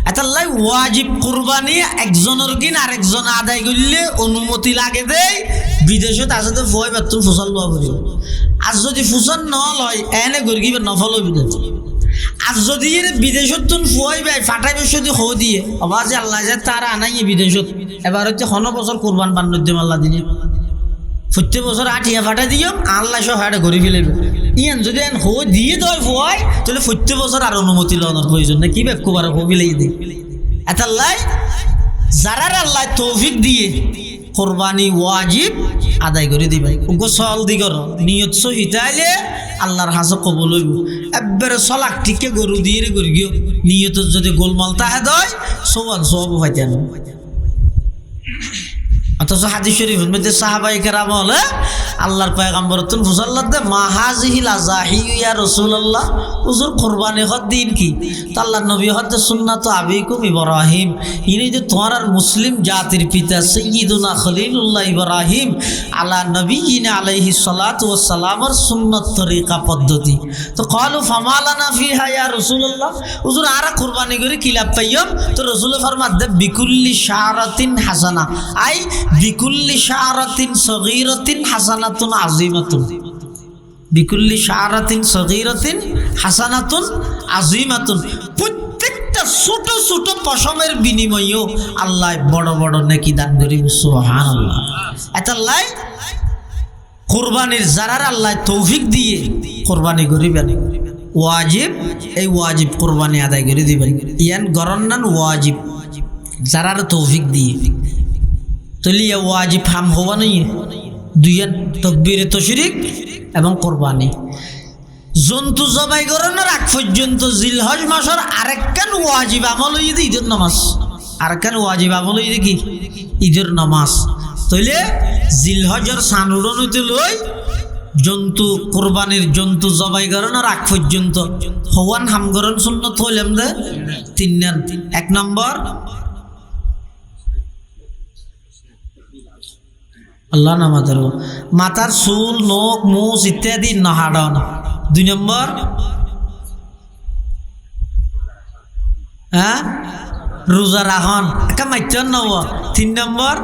A: এটালাই ওয়াজিব কোরবানি একজনের কিন আরেকজন আদায় করলে অনুমতি লাগে দেয় বিদেশত আসতে ফুয়াইবার তুন ফসল লওয়া করিব। আর যদি ফুসল ন লয় এনে গরিবে নফল হইবে। আর যদি এর বিদেশত তুন ফুয়াইবে ফাটাইবে যদি হো দিয়ে আবার যে আল্লাহ যে তারা আনাইয়ে বিদেশত এবার হচ্ছে 100 বছর কোরবান বান্নদ্দিম আল্লাহ দিনে প্রত্যেক বছর 8 ফাটা দিম আল্লাহ সব হাটে ঘুরে ফেলেবে। ইয়ান যদি হো দিয়ে দেয় ফুয়াই তাহলে প্রত্যেক বছর আর অনুমতি লওয়ার প্রয়োজন নেই, কি বেকুবার হো ফেলেই দিই। এটাল্লাই যারা আল্লাহ তৌফিক দিয়ে কোরবানি ওয়াজিব আদায় করে দিবে গোসল দি কর নিয়ত সহিতাইলে আল্লাহর হাসে কবুল হইব। একবারে সলাক টিকে গরু দিয়ে করি গিয়ে নিয়ত যদি গোলমাল তাহে দেয় সবান সব হইতেন। অথচ হাদিস শরীফের মধ্যে সাহাবায়ে কেরাম বলে আল্লাহর পয়গম্বর তুন ফুসাল্লাহ দে মাহাজিহিল আযাহি ইয়া রাসূলুল্লাহ হুজুর কুরবানি হদ দিন কি? তো আল্লাহর নবী হদ সুন্নাত আবিকুম ইব্রাহিম, ইনি যে তোমার মুসলিম জাতির পিতা সাইয়্যিদুনা খলিলুল্লাহ ইব্রাহিম আলা নবিয়িনা আলাইহিস সালাতু ওয়াস সালামের সুন্নাত তরিকা পদ্ধতি। তো ক্বালু ফামালানা ফিহা ইয়া রাসূলুল্লাহ হুজুর আর কুরবানি করে কি লাভ পাইম? তো রাসূল ফরমাত দে বিকুল্লি শারাতিন হাসানা, আই বিকুল্লি শারাতিন সগীরাতিন হাসানা হাসানাতুন আযীমাতুন বিকুল্লি শাআরাতিন সগীরাতিন হাসানাতুন আযীমাতুন। প্রত্যেকটা ছোট ছোট পশমের বিনিময়েও আল্লাহ বড় বড় নেকি দান করিব। সুবহানাল্লাহ। এতাল্লাহ কুরবানির যারার আল্লাহ তৌফিক দিয়ে কুরবানি করিবেন ওয়াজিব, এই ওয়াজিব কুরবানি আদায় করে দিবেন। ইয়ান গরন্নান ওয়াজিব যারার তৌফিক দিয়ে তলিয়া ওয়াজিব হাম হওয়া নেই। দুইয়ান তাকবীরে তাশরিক এবং কুরবানি। জন্তু জবাই করানোর আগ পর্যন্ত জিলহজ মাসের আরেকখান ওয়াজিব আমল হইতে ঈদের নামাজ। আরেকখান ওয়াজিব আমল হইতে কি? ঈদের নামাজ। তাইলে জিলহজের সানুরন হইতে লই জন্তু কুরবানির জন্তু জবাই করানোর আগ পর্যন্ত হওয়ান হামগরণ সুন্নত হইলাম দে তিনজন। এক নম্বর আল্লাহ নামাজের মাথার চুল নখ মুছ ইত্যাদি নহাড়ন। দুই নম্বর রোজা রাখন একা মাইতন নব। তিন নম্বর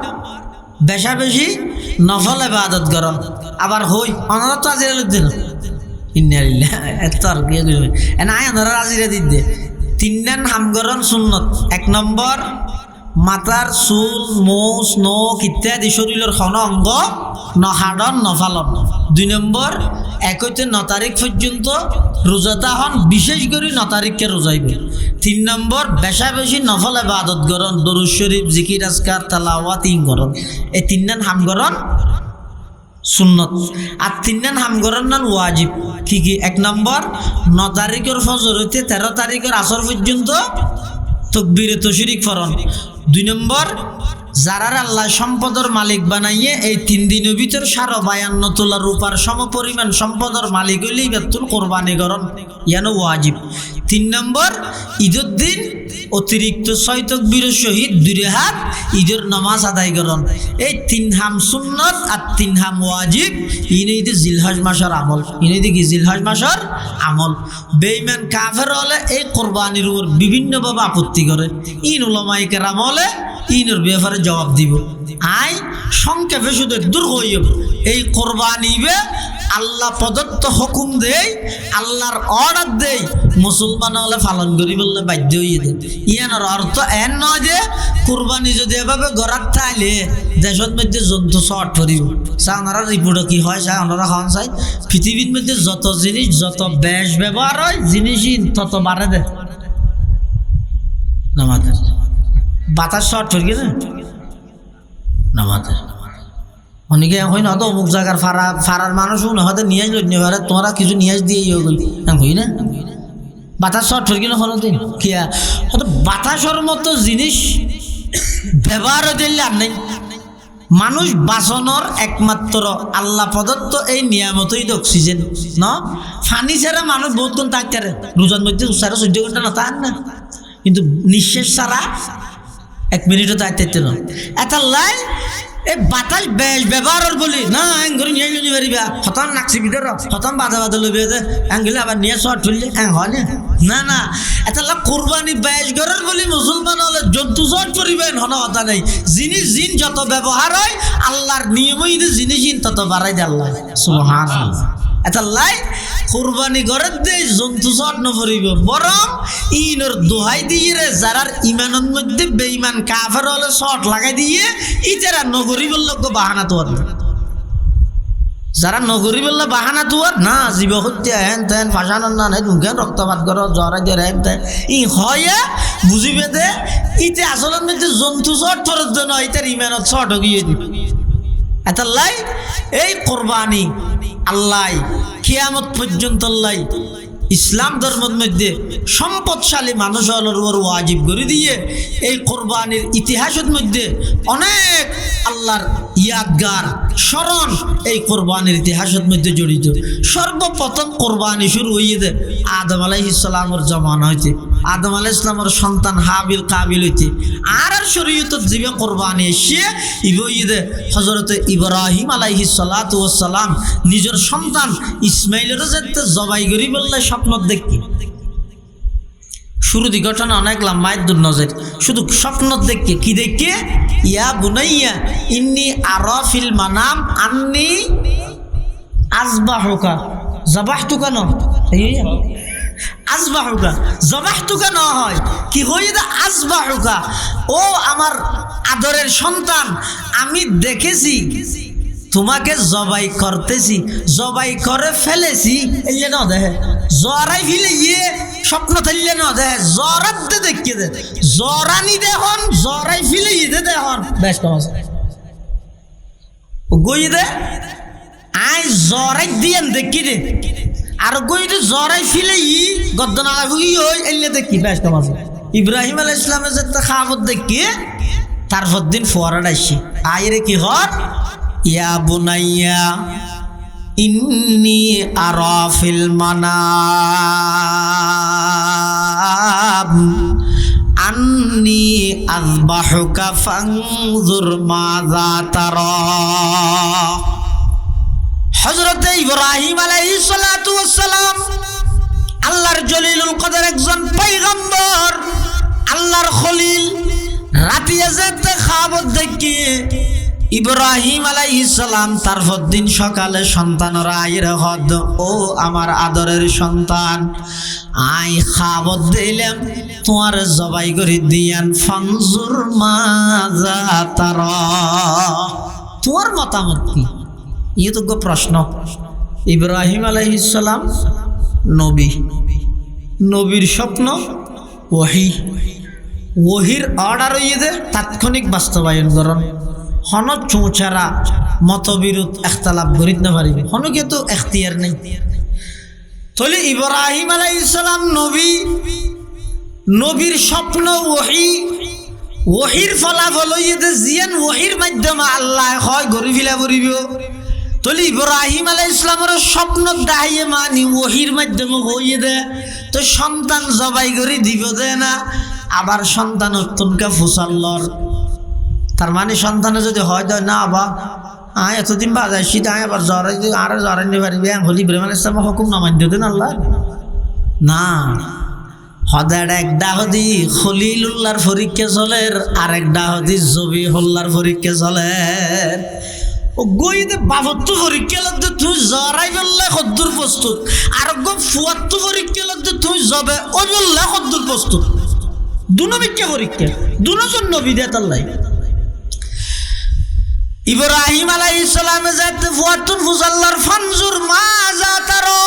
A: বেশা বেশি নফল ইবাদত করন। আবার হই অনারা তো আজিরা দিন ইন্নালিল্লাহ এত আর কি এনা অনারা আজিরা দিন দে। তিন নান হামগরণ সুন্নত। এক নম্বর মাথার চুল মোচ নখ ইত্যাদি শরীরের খন অঙ্গ নহাডন নফালন। দুই নম্বর 1 তারিখ পর্যন্ত রোজাটা হন, বিশেষ করে 9 তারিখকে রোজাইবে। 3 নম্বর বেশা বেশি নফল ইবাদত করন, দরুদ শরীফ জিকির আজকার তেলাওয়াত করন। এই 3 নান হামগরণ সুন্নত। আর 3 নান হামগরণ নান ওয়াজিব। কি কি? 1 নম্বর 9 তারিখের ফজর হইতে 13 তারিখের আসর পর্যন্ত তাকবীরে তাশরিক ফরন। 2 নম্বর যারার আল্লাহ সম্পদের মালিক বানাইয়ে এই 3 দিনের ভিতর 52 তোলা রূপার সমপরিমাণ সম্পদের মালিক হইলেই বেতুল কোরবানি করন, ইয়ানো ওয়াজিব। 3 নম্বর ঈদের দিন অতিরিক্ত 6 তাকবীরের সহিত 2 রাকাত ঈদের নামাজ আদায় করন। এই 3 হাম সুন্নত আর 3 হাম ওয়াজিব। ইনেইতে জিলহজ মাসের আমল। ইনেইতে কি? জিলহজ মাসের আমল। বেঈমান কাফের হলে এই কোরবানির উপর বিভিন্নভাবে আপত্তি করে। ইন উলামায়ে কেরাম হলে ইনের ব্যাপারে জবাব দিব। আই সংক্ষেপে শুধু দূর হইব এই কোরবানিবে আল্লাহ প্রদত্ত হুকুম দেয়, আল্লাহর অর্ডার দেয়, মুসলমান হলে পালন করি বললে বাধ্য হয়ে দেয়। ইয়ানোর অর্থ এন নয় যে কোরবানি যদি এভাবে গড়ার থাইলে দেশের মধ্যে জন্তু শর্ট করিব। চা ওনারা রিপোর্টে কি হয় চা ওনারা খাওয়ান চাই পৃথিবীর মধ্যে যত জিনিস যত বেশ ব্যবহার হয় জিনিসই তত বাড়ে দেয়। নামাজের বাতাস শর্ট করি না নামাজের অনেকে হয় না তো অমুক জায়গার ফারার মানুষ হয়তো নিয়ে আসলো তোমরা কিছু নিয়ে আস দিয়ে হই না বাতাস শর্ট করি না কোনো দিন কিয়া হয়তো বাতাসের মতো জিনিস ব্যবহার দিলে আর নেই। মানুষ বাঁচানোর একমাত্র আল্লাহ প্রদত্ত এই নিয়ামতই অক্সিজেন ন ফানি ছাড়া মানুষ বহুত কোন থাকতে রোজার মধ্যে 14 ঘন্টা না তার না, কিন্তু নিঃশ্বাস ছাড়া 1 মিনিটও থাকতে না। এটা লাই এই বাতাস বেশ ব্যবহার বলি না ঘরে নিয়ে নিয়ে পারিবা হতাম নাকছি ভিতর হতাম বাধা বাধা লইবে গেলে আবার নিয়ে শর্ট ফেললে হয় না না এটা কোরবানি বেশ ঘরের বলি মুসলমান হলে জন্তু শর্ট করিবেন হন হতা নেই। জিনিস জিন যত ব্যবহার হয় আল্লাহর নিয়মই জিনিস তত বাড়াই দেয় আল্লাহ সুবহানাল্লাহ। এটা লাই কোরবানি ঘরের দেয় জন্তু শর্ট নকরিব বরং ইনর দোহাই দিয়ে রে যারার ইমানের মধ্যে বেঈমান কাফের হলে শর্ট লাগাই দিয়ে ইতারা নগরী বলল বাহানা তোয়ার যারা নগরী বললে বাহানা তোয়ার না জীব হত্যা হেন তেন ফাঁসানোর না নাই মুখে রক্তপাত করো জ্বরা দিয়ে হেন তেন ই হয় বুঝিবে দে ইতে আসলের মধ্যে জন্তু শর্ট ফরত জন্য ইতার ইমানত শর্ট গিয়ে দিবে। এটা লাই এই কোরবানি আল্লাহ কিয়ামত পর্যন্ত আল্লাহ ইসলাম ধর্মের মধ্যে সম্পদশালী মানুষ হলোর উপর ওয়াজিব করে দিয়ে এই কোরবানির ইতিহাসের মধ্যে অনেক আল্লাহর ইয়াদগার স্মরণ এই কোরবানির ইতিহাসের মধ্যে জড়িত। সর্বপ্রথম কোরবানি শুরু হইয়ে দে আদম আলাইহিস সালামের জমানা হইতে, আদম আলাইহিস সালামের সন্তান হাবিল কাবিল হইতে আর শরীয়তের জীবে কোরবানি এসে ইবইয়ে দে হযরত ইব্রাহিম আলাইহিস সালাতু ওয়াস সালাম নিজের সন্তান ইসমাইলের যাতে জবাই করি বললে স্বপ্ন দেখি শুরু দি ঘটনা অনেক লম্বায় দূর নজর শুধু স্বপ্ন দেখে কি দেখে ইয়া বুনাইয়া ইন্নি আরা ফিল মানাম আন্নি আজবাহুকা জবাহতুকা ন আজবাহুকা জবাহতুকা ন হয় কি হয়ে দা আজবাহুকা, ও আমার আদরের সন্তান, আমি দেখেছি তোমাকে জবাই করতেছি, জবাই করে ফেলেছি। এই ন দেখে জরাই ফেলে ইয়ে স্বপ্ন থাকলে ন দেখে জরাত দে দেখে দে জরানি দেখুন জরাই ফেলে ইয়ে দেখুন বেশ কম আছে গই দে আই জরাই দিয়ে দেখি দে আর গই দে জরাই ফেলে ই গদ্দনা লাগি ওই এলে দেখি বেশ কম আছে। ইব্রাহিম আলাইহিস সালামের যে খাবত দেখি তারপর দিন ফোয়ারা ডাইছি আইরে কি হর ইয়া বুনাইয়া ইন্নী আরা ফিল মানাম আন্নী আযবাহুকা ফানজুর মাযা তারা। হযরত ইব্রাহিম আলাইহিস সালাতু ওয়াস সালাম আল্লাহর জলিলুল কদর একজন পয়গম্বর, আল্লাহর খলিল, রাতিয়া যেতে খাবত দেখি ইব্রাহিম আলাইহিস সালাম তারপর দিন সকালে সন্তানরা আইরে হদ ও আমার আদরের সন্তান আই খাবত দিলাম তোমার জবাই করে দিয়ান ফানজুর মাযা তারা, তোমার মতামত কি? ইয়ে তো প্রশ্ন। ইব্রাহিম আলাইহিস সালাম নবী, নবীর স্বপ্ন ওহী, ওহির অর্ডার হইয়ে দে তাৎক্ষণিক বাস্তবায়ন করণ, হন চৌচারা মতবিরোধ এখতালাফ করিতে না পারিবে, হনকে তো এখতিয়ার নেই। তাহলে ইব্রাহিম আলাইহিস সালাম নবী, নবীর স্বপ্ন ওহী, ওহির ফলাফল হইয়ে দে জিয়ান ওহির মাধ্যমে আল্লাহ হয় গরি ফিলা করিব। তাহলে ইব্রাহিম আলাইহিস সালামের স্বপ্ন দাহিয়ে মানি ওহির মাধ্যমে হইয়ে দে, তো সন্তান জবাই করে দিব দে না, আবার সন্তান অত্যন্ত ফুসাল্লর, তার মানে সন্তানে যদি হয় দেয় না আবার এতদিন বাজাইছি তাই আবার জ্বরাই আর জ্বরাই নিতে পারবি হলি ইব্রাহিম আলাইহিস সালাম হুকুম না মানতে দেন আল্লাহ না। হদার এক ডাহদি খলিলুল্লাহর পরীক্ষা চলের, আর এক ডাহদি জবিহুল্লাহর পরীক্ষা চলের। ও গইতে বাবত্তু পরীক্ষা লাগতে তুই জরাই বললে কদ্দুর প্রস্তুত, আর গো ফুয়াত্তু পরীক্ষা লাগতে তুই জবে ও বললে কদ্দুর প্রস্তুত। দুনো বিজ্ঞা পরীক্ষা, দুজন নবী দেয় আল্লাহ। ইব্রাহিম আলাইহিস সালামে যাতে ফুয়াতুন ফুজাল্লার ফানজুর মাযা তারা,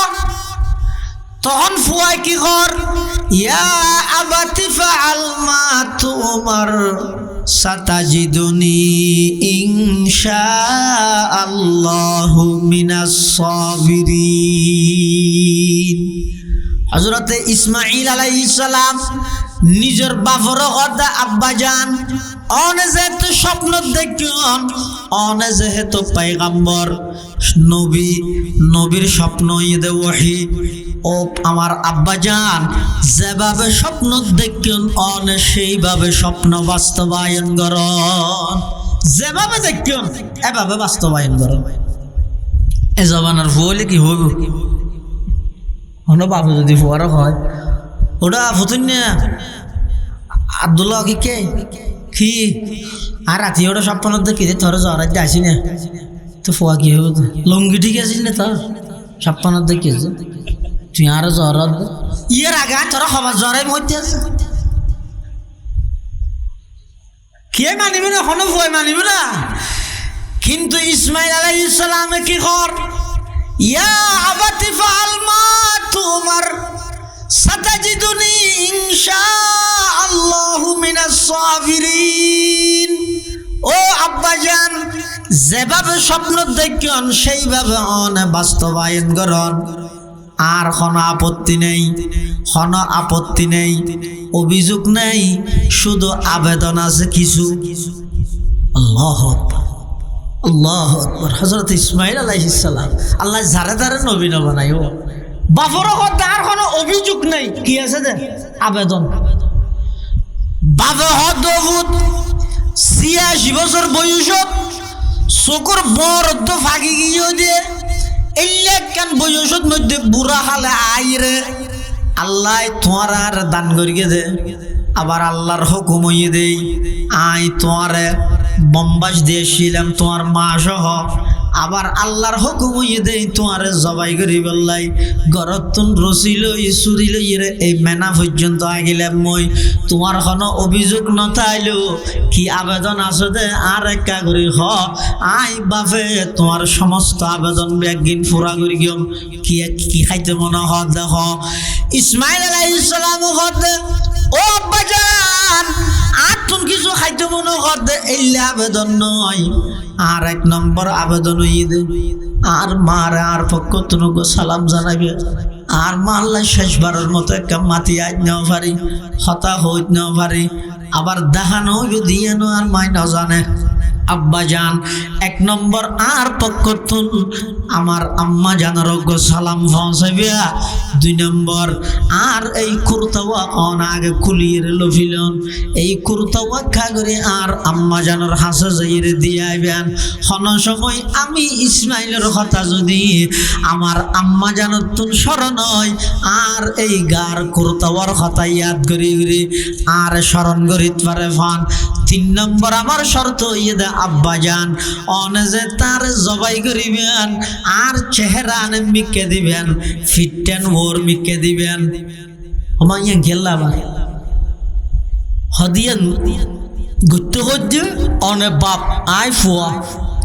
A: তখন ফুয়াই কি কর ইয়া আবাতি ফাআল মা তুমার সাতাজিদুনি ইনশাআল্লাহু মিনাস সাবিরিন। হযরতে ইসমাঈল আলাইহিস সালাম নিজের বাপর কথা আব্বাজান অনে যেহেতু স্বপ্ন দেখুন, অনে যেহেতু পয়গম্বর নবী, নবীর স্বপ্ন ইদে ওহী, ও আমার আব্বাজান যেভাবে স্বপ্ন দেখুন অনে সেইভাবে স্বপ্ন বাস্তবায়ন করুন, যেভাবে দেখুন এভাবে বাস্তবায়ন করুন। এ জবানার ফুলে কি হইব হলো বাবু যদি ফুয়ারও হয় ওটা ফুতুন না আব্দুল্লাহ কি কে কি আর রাতি ওটা স্বপ্ন দেখি তোর জ্বর আসি না তো ফুয়া কি হইব, লঙ্গি ঠিক আছিস না তোর স্বপ্ন দেখিস তুই আরো জ্বর ইয়ের আগে তোরা খবর জ্বরের মধ্যে আছে কে মানিবি না, কোনো ভয় মানিবি না। কিন্তু ইসমাইল আলাইহিস সালামে কি কর ইয়া আবাতি ফাআল মা তুমার সাতাজিদুনি ইনশাআল্লাহু মিনাস সাবিরিন। ও আব্বাজান যেভাবে স্বপ্ন দেখুন সেইভাবে অনে বাস্তবায়ন করুন, আর কোনো আপত্তি নেই, কোনো আপত্তি নেই, অভিযোগ নেই, শুধু আবেদন আছে কিছু। আল্লাহু আকবার, আল্লাহু আকবার। হযরত ইসমাঈল আলাইহিস সালাম আল্লাহ যারে যারে নবী না বানাইও, বাপর কথা আর কোনো অভিযোগ নেই, কি আছে দে আবেদন। বাবা হদবুত ৮৬ বছর বয়সত চকুর বরদ ফাঁকি গিয়ে দিয়ে এইলেকান বয়সত মধ্যে বুড়া হালে আইরে আল্লাহ তোমার আর দান করিয়ে দে, আবার আল্লাহর হুকুম হইয়ে দেই আই তোমারে বম্বাস দিয়েছিলাম তোমার মা সহ আবার আল্লাহর হুকুম হইয়ে দেই তোমারে জবাই করি বললাই গরতুন রসিল ইসুরিল ইরে এই মেনা পর্যন্ত আগিলাম মই তোমার কোনো অভিযোগ নথাইলো কি আবেদন আছে দে আর একা করি হ আই বাপে তোমার সমস্ত আবেদন একদিন পুরা করি গিয়ম কি কি খাইতে মনে হ দেখ ইসমাইল আলাইহিস সালাম হতে ও আব্বাজান আর তুমি কিছু খাইতে মনে হ দে এই আবেদন নয় আর এক নম্বর আবেদন ঈদ আর মার আর পক্ষ তুনুকে সালাম জানাবে আর মা আল্লাহ শেষবারের মতো একটা মাতি আজ নেওয়া পারি হতা হইত নেওয়া পারি আবার দেখানো দিয়ে নো আর মাই না জানে আব্বা জান এক নম্বর আর পক্ষ তুন আমার আম্মা জানার সালাম পৌঁছাবে দুই নম্বর আর এই কুর্তাওয়া অন আগে খুলিয়ে লফিলন এই কুর্তাওয়া খাগরে আর আম্মা জানার হাসে যাইরে দিয়ে আইবেন হন সময় আমি ইসমাইলের কথা যদি আমার আম্মা জানার তুন স্মরণ হয় আর এই গার কুর্তাওয়ার কথা ইয়াদ করি আর স্মরণ করিত পারে ফান তিন নম্বর আমার শর্ত ইয়ে দে আব্বা জান অনে যে তার জবাই করিবেন আর চেহারা আনে মিকে দিবেন ফিটেন ওর মিকে দিবেন আমায় গেলাম হদিয়ান গুত্ত হচ্ছে অনে বাপ আয় ফুয়া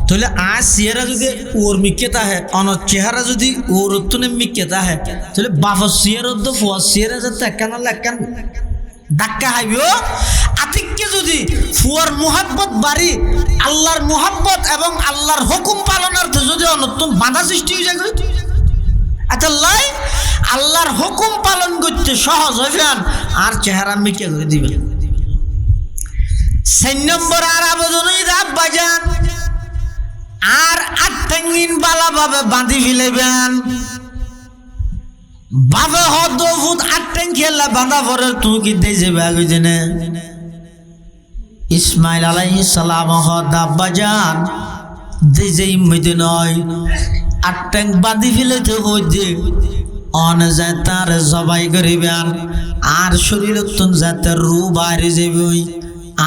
A: তাহলে আজ চেহারা যদি ওর মিকে তাহে অন চেহারা যদি ওর তুনে মিকে তাহে তাহলে বাপর চেহারা তো ফুয়া চেহারা যাতে একখান একখান ধাক্কা হাইবিও আতিককে যদি ফুয়ার মুহাব্বত বাড়ি আল্লাহর মুহাব্বত এবং আল্লাহর হুকুম পালনার্থে যদি অনতুন বাধা সৃষ্টি হয়ে যায় আচ্ছা লাই আল্লাহর হুকুম পালন করতে সহজ হইবেন আর চেহারা মিকে করে দিবেন 4 নম্বর আর আবেদন আব্বাজান আর আত্মাঙ্গিন বালাভাবে বাঁধি ফেলেবেন বাবা হদ ফুট আটটাং খেলা বাঁধা পরে তুই কি দিয়ে যাবে আগে জেনে ইসমাইল আলাইহিস সালাম হদ আব্বাজান দিয়ে যে ইম্মিতে নয় আটটাং বাঁধি ফেলেতে হইতে অন যায় তার জবাই করিবেন আর শরীর তুন যাতে রু বাইরে যাবে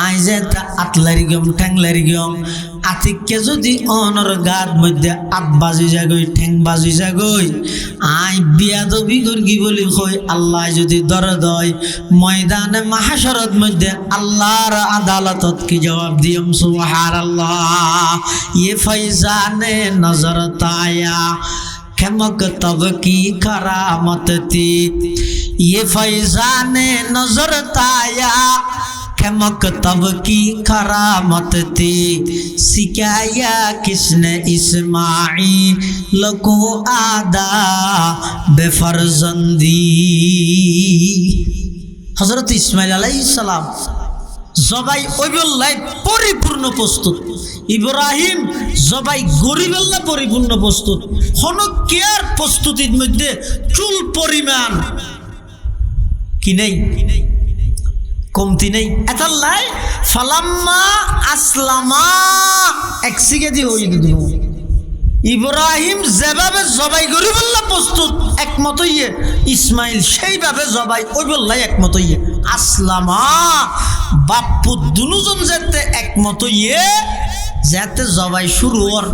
A: আই যেটা আতলারি গম ঠ্যাংলারি গম আতিককে যদি অনর গাত মধ্যে আত বাজি যাগই ঠ্যাং বাজি যাগই আই বিয়াদবি করগি বলি কই আল্লাহ যদি দরে দয় ময়দানে মাহাশরত মধ্যে আল্লাহর আদালতত কি জবাব দিম সুবহানাল্লাহ ये फैजाने नजर ताया खेमक तब की करामत थी ये फैजाने नजर ताया खेमक तब की करामत थी सिखाया किसने इस्माइल को आदा बेफरजंदी हजरत इस्माइल अलैहिस सलाम জবাই ওইবল্লাই পরিপূর্ণ প্রস্তুত ইব্রাহিম জবাই গরিবল্লা পরিপূর্ণ প্রস্তুত হনো কেয়ার প্রস্তুতির মধ্যে চুল পরিমাণ কি নেই কমতি নেই এতাল্লাই ফালাম্মা আসলামা একসিগে দি হই দিল ইব্রাহিম যেভাবে জবাই গরিবল্লা প্রস্তুত একমত হইয়ে ইসমাইল সেইভাবে জবাই ওইবল্লাই একমত হইয়ে আসলামা বাপ্পু দুজন যেতে একমত ইয়ে যাতে জবাই শুরু ওর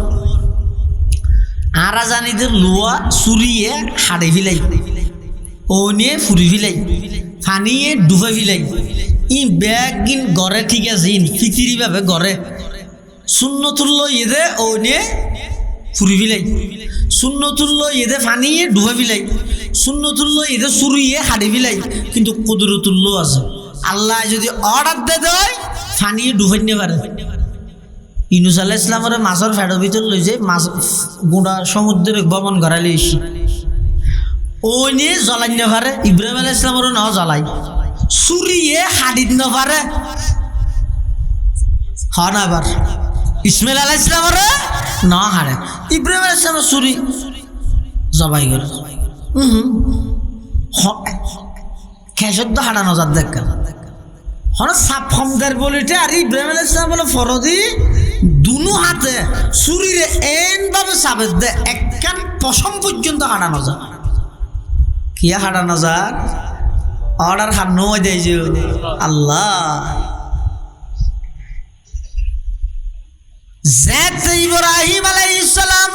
A: আরা জানিদের লুয়া চুরিয়ে হাড়ে ফিলাই ও নিয়ে ফুরি ফিলাই ফানিয়ে ডুবে ফিলাই ই ব্যাগ গিন গড়ে ঠিক আছে ইন ফিতিরি ভাবে গড়ে শূন্যতুল্য ইদে ও নিয়ে ফুরি ফিলাই শূন্যতুল্য ইদে ফানিয়ে ডুবে ফিলাই শূন্যতুল্য ইদে চুরিয়ে হাড়ে ফিলাই কিন্তু কুদরতুল্য আছে আল্লাহ যদি অর্ডার দে দেয় ফানিয়ে ডুবাই নিয়ে পারে ইউনুস আলাইহিস সালামের মাছের ফেডের ভিতর লই যে মাছ গোটা সমুদ্রের ভ্রমণ করাইলে এসি ও নিয়ে জ্বলাই নিয়ে পারে ইব্রাহিম আলাইহিস সালামেরও নাও জ্বালাই চুরিয়ে হাডিত না পারে হন আবার ইসমাইল আলাইহিস সালামের না হারে ইব্রাহিম আলাইহিস সালামের চুরি জবাই করে খেসদ্দ হারানো যার দেখা হন সাফমদার বলিতে আর ইব্রাহিম আলাইহিস সালাম বলে ফরদি দুনো হাতে চুরিরে এন ভাবে সাবেত দে একখান পশম পর্যন্ত হারানো যায় কি হারানো যায় অর্ডার হানো দেয় যে আল্লাহ যেতে ইব্রাহিম আলাইহিস সালাম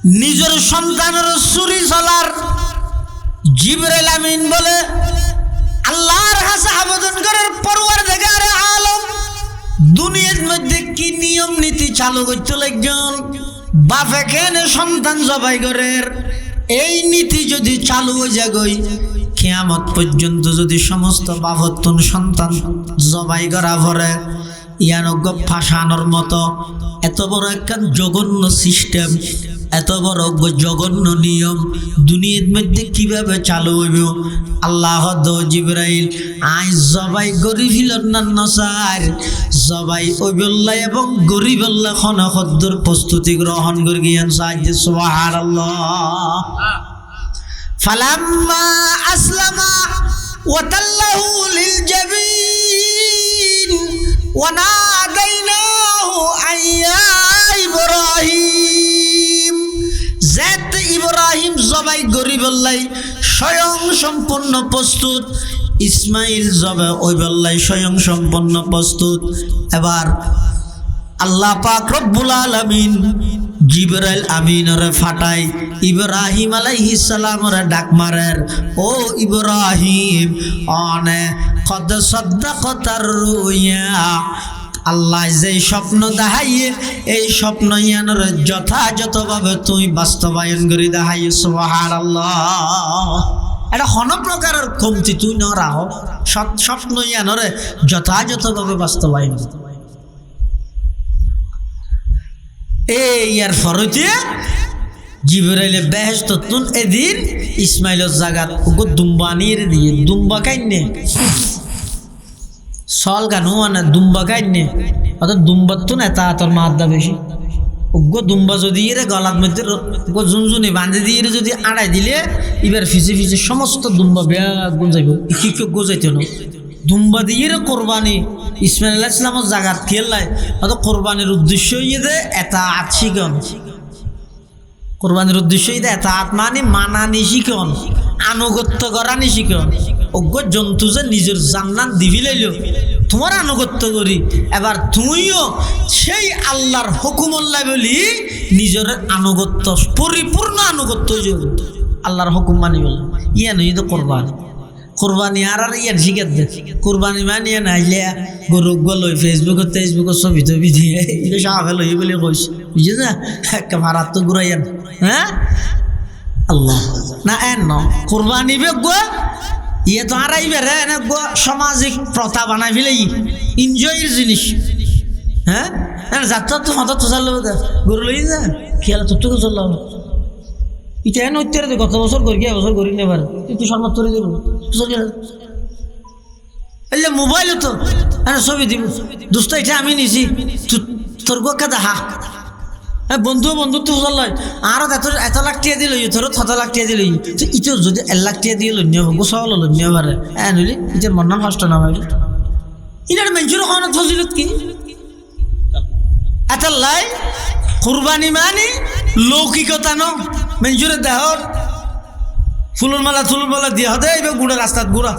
A: নিজের সন্তানের চুরি চলার জিবরাইল আমিন বলে আল্লাহর কাছে আবেদন করার পরওয়ারদিগারে আলম দুনিয়ার মধ্যে কি নিয়ম নীতি চালু করতে লাগছেন বাপে কেন সন্তান জবাই করের এই নীতি যদি চালু হয়ে যায় কিয়ামত পর্যন্ত যদি সমস্ত বাপত্তন সন্তান জবাই করা পড়ে ইয়ানজ্ঞ ফাঁসানোর মতো এত বড় একটা জঘন্য সিস্টেম এত বড় জঘন্য নিয়ম দুনিয়ার মধ্যে কিভাবে চালু হইব আল্লাহ দো জিবরাইল আই জবাই গরিবিল নান্নসার জবাই ওইবল্লা এবং গরিবল্লা খনখদ্দর প্রস্তুতি গ্রহণ করে গিয়েন সাহায্য সুবহানাল্লাহ ফালাম্মা আসলামা ওয়াতাল্লাহু লিল জাবিন ওয়ানাদাইনাহু আইয়া ইব্রাহিম জাত ইব্রাহিম জবাই গরিবল্লাই স্বয়ং সম্পূর্ণ প্রস্তুত ইসমাইল জবাই ওইবল্লাই স্বয়ং সম্পূর্ণ প্রস্তুত এবার আল্লাহ পাক রব্বুল আলামিন জিবরাইল আমিনরে ফাটাই ইব্রাহিম আলাইহিস সালামরে ডাক মারের ও ইব্রাহিম অনে কদ সাদ্দাকাতার রুয়া আল্লাহ যে স্বপ্ন দেখাইয়ে এই স্বপ্ন ইয়ানোর যথাযথভাবে তুই বাস্তবায়ন করে দেখাই সুবহানাল্লাহ এটা হন প্রকারের কমতি তুই ন রাহ স্বপ্ন ইয়ানোরে যথাযথভাবে বাস্তবায়ন ইয়ার ফরতে জিবরাইলে বেহেশত তুন এদিন ইসমাইলের জায়গা ওগো দুম্বা নিয়ে দিয়ে দুম্বা কাইনে সল গানু মানে দুম্বা কাইনে অর্থাৎ দুম্বার তুন এটা তোর মাদ্দা বেশি ওগো দুম্বা যদি এরে গলার মধ্যে ঝুনঝুনি বাঁধে দিয়ে যদি আড়াই দিলে এবার ফিসে ফিসে সমস্ত দুম্বা বেয়া গুন যাইব কি কেউ গোজাইতে না দুম্বা দিয়ে কোরবানি ইসমাইল আলাইহিস সালামের জায়গা খেললাই অত কোরবানির উদ্দেশ্য ইয়ে এটা শিখন কোরবানির উদ্দেশ্য ইয়ে এটা মানে মানানি শিখন আনুগত্য করানি শিখন অজ্ঞ জন্তু যে নিজের জান্নাত দিবি লাইল তোমার আনুগত্য করি এবার তুমিও সেই আল্লাহর হুকুমল্লাহ বলি নিজের আনুগত্য পরিপূর্ণ আনুগত্য আল্লাহর হুকুম মানি বল ইয়ে নই তো কোরবানি কোরবানি আর ইয়ার শিখে দে কোরবানি মানিয়ে নাইলে গরু গলই ফেসবুকত ছবি টবি দিয়ে এটা সাহাবে লই বলে কইস বুঝে না একটা মারাত্মক ঘুরাইয়েন হ্যাঁ আল্লাহ না এন ন কোরবানি বে গো ইয়ে তো আরাই বেড়ে এনে গো সামাজিক প্রথা বানাই ফেলে এনজয়ের জিনিস হ্যাঁ যাত্রা তো হঠাৎ তো চাল গরু লই যা খেয়াল তোর চল এটা এনে উত্তরে দে গত বছর করি বছর করি নেবার তুই শর্মা তরি দেব এলে মোবাইল তো ছবি দিব দোস্ত এটা আমি নিছি তোর গোকে দেখা বন্ধুত্ব বুঝাল আরো এত লাখ টিয়া দিল তোর 6 লাখ টিয়া দিল তো ইটোর যদি 1 লাখ টিয়া দিয়ে লন্য গোসাও লন্য পারে নইলে ইটার মন নাম নষ্ট না হয় ইনার মেঞ্চুর খাওয়ানো ফজিলত কি এত লাই কুরবানি মানে লৌকিকতা ন মেঞ্চুরের দেহর ফুলের মালা দিয়ে হতে এবার গুড়া রাস্তাত গুড়া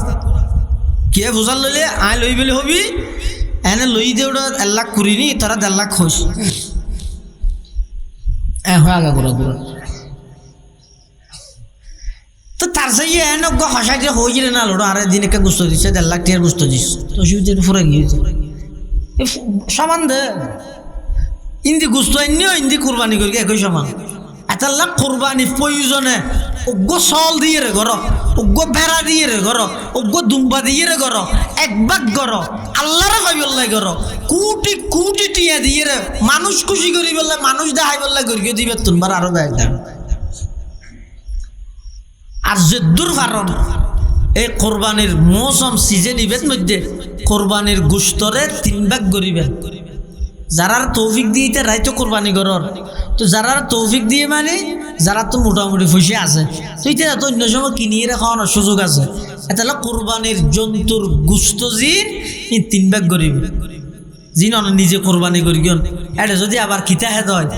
A: কে বুঝাল লইলে আয় লই বলে হবি এনে লই দে ওটা 1 লাখ করিনি তারা 1.5 লাখ খোঁজ আগা গুড়া গুড়া তো তার সাইয়ে এনে হসাই দিয়ে হয়ে গেলে না লোড়ো আরে দিন একটা গুস্ত দিচ্ছে 1.5 লাখ টিয়ার গুস্ত দিস তো অসুবিধা ফুরে গিয়েছে সমান দে ইন্দি গুস্ত আনিও ইন্দি কুরবানি করি একই সমান 1 লাখ কুরবানি প্রয়োজনে অজ্ঞ চল দিয়ে রে ঘর অজ্ঞ ভেড়া দিয়ে রে ঘর অজ্ঞ দুম্বা দিয়ে রে ঘর একবাক ঘর আল্লাহরে ভাবি বললাই ঘর কোটি কোটি টিয়া দিয়ে রে মানুষ খুশি করি বললে মানুষ দেখাই বললে করি দিবে তোমবার আরো ব্যাগ দেন আর যদ্দুর কারণ এই কোরবানির মৌসুম সিজন ইভের মধ্যে কোরবানির গোস্তরে 3 ভাগ করিবেন যারা তৌফিক দিয়ে রাইতো কোরবানি করার তো যারা তৌফিক দিয়ে মানে যারা তো মোটামুটি ফুসে আছে তো এটা তো অন্য সময় কিনিয়ে খাওয়ানোর সুযোগ আছে এটা কোরবানির জন্তুর গোস্ত জিন 3 ভাগ করিবে জিন নিজে কোরবানি করি গন এটা যদি আবার খিতা হেদ হয়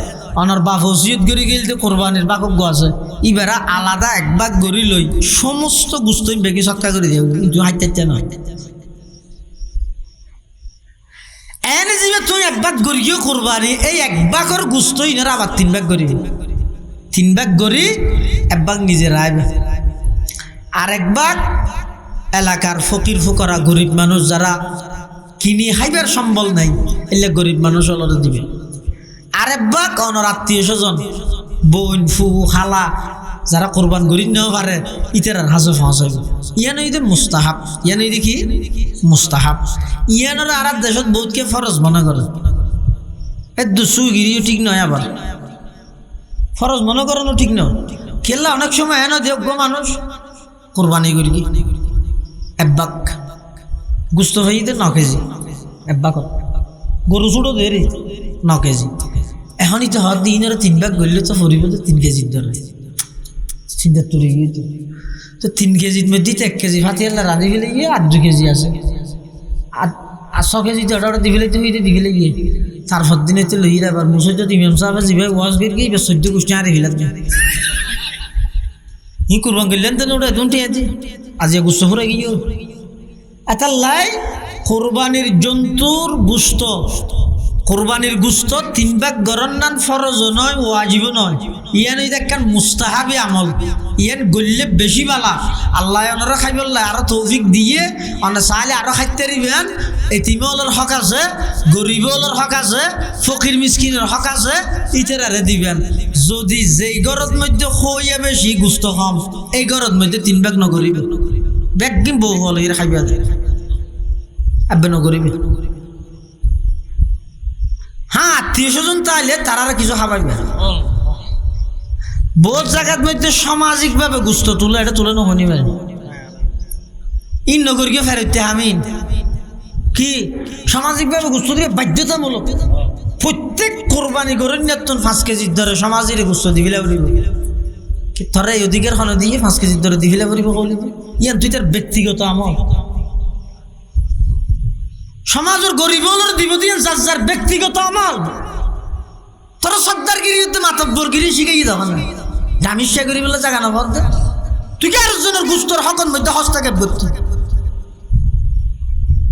A: অনার বাপ ওসিয়ত করি গেল তো কোরবানির বাকজ্ঞ আছে ইবারা আলাদা 1 ভাগ করি লই সমস্ত গোস্ত বেগি সৎকা করে দেব কিন্তু হাইতে না এনে যে তুই 1 ভাগ করিও কোরবানি এই 1 ভাগের গোস্ত ইনারা আবার 3 ভাগ করিবে তিন ভাগ গরি, এক ভাগ নিজের আইবে, আর এক ভাগ এলাকার ফকির ফুকরা গরিব মানুষ যারা কিনি খাইবার সম্বল নাই, এলে গরিব মানুষ অলরে দিবে। আর এক ভাগ অনর আত্মীয় স্বজন, বোন ফু খালা যারা কোরবান গরি নেওয়া পারে ইতার হাজে ফাঁসাইব। ইয়ান ইদে মুস্তাহাব, ইয়ান ইদে কি মুস্তাহাব। ইয়ানোর আর দেশত বহুতকে ফরজ মনে করে, এর দুসুগিরিও ঠিক নয়, আবার ফরজ মনে করানো ঠিক নয়। খেললে অনেক সময় এনে দেখবো মানুষ কোরবানি করি কি একবাক গুস্ত হইতে 9 কেজি, একবাক গরু ছোটো দেরি 9 কেজি। এখনই তো হর দিনের 3 ভাগ গড়লে তো ফরিব তো 3 কেজির ধরে চিন্তা তুলে গিয়ে তো 3 কেজির মধ্যে 1 কেজি ফাতি আল্লাহ রাঁধি ফেলে গিয়ে 8 কেজি আছে, আর 6 কেজি তো ওটা দি ফেলে তুমি দি ফেলে গিয়ে 4-5 দিনে তো লইয়ে আবার মুসে তো ইমাম সাহেব যেভাবে ওয়াজ করে গিয়ে 14 গোষ্ঠী আরে ফেলাত ই কুরবান করলেন তো ওটা দুটি আছে আজ গুস্ত ফুরে গিয়ে এটা লাই কোরবানির জন্তুর গুস্ত, কোরবানির গুস্ত 3 ভাগ গরন নান ফরজ নয়, ওয়াজিব নয়, ইয়ান দেখান মুস্তাহাবি আমল। ইয়ান গল্লে বেশি বালা আল্লাহ ওনারা খাইবল্লা আরো তৌফিক দিয়ে অনেক চাইলে আরো খাইতে দিবেন। এতিমওয়ালার হক আছে, গরিবওয়ালার হক আছে, ফকির মিসকিনের হক আছে, ইতারে দিবেন। যদি যেই গরত মধ্যে খইয়া বেশি গুস্ত কম, এই গরত মধ্যে 3 ভাগ নগরিবে, ব্যাগিম বউ হল এর খাইবা আব্বে নগরিবে। হ্যাঁ আত্মীয় স্বজন তাইলে তারা কিছু খাবাইবে। বহুত জায়গার মধ্যে সামাজিক ভাবে গুস্ত তুলে, এটা তুলে নহনি ভাই ইন নগরকে ফেরতে আমিন কি সামাজিক ভাবে গুস্ত দিবে বাধ্যতামূলক। প্রত্যেক কোরবানি করেন নেতন 5 কেজির ধরে সমাজের গুস্ত দিবিলা বলিব, ধরে অধিকার খানো দিয়ে 5 কেজির ধরে দিবিলা বলিব বলিব। ইয়ান তুই তার ব্যক্তিগত আমল, সমাজের গরিবদের দিব দিয়ে যার যার ব্যক্তিগত আমল। তোরা সর্দারগিরি মাতব্বরগিরি শিখাই দেওয়া না, দামিশা করি বলে জায়গা না বলতে তুই কি আরেকজনের গুস্তর হকন মধ্যে হস্তক্ষেপ করতে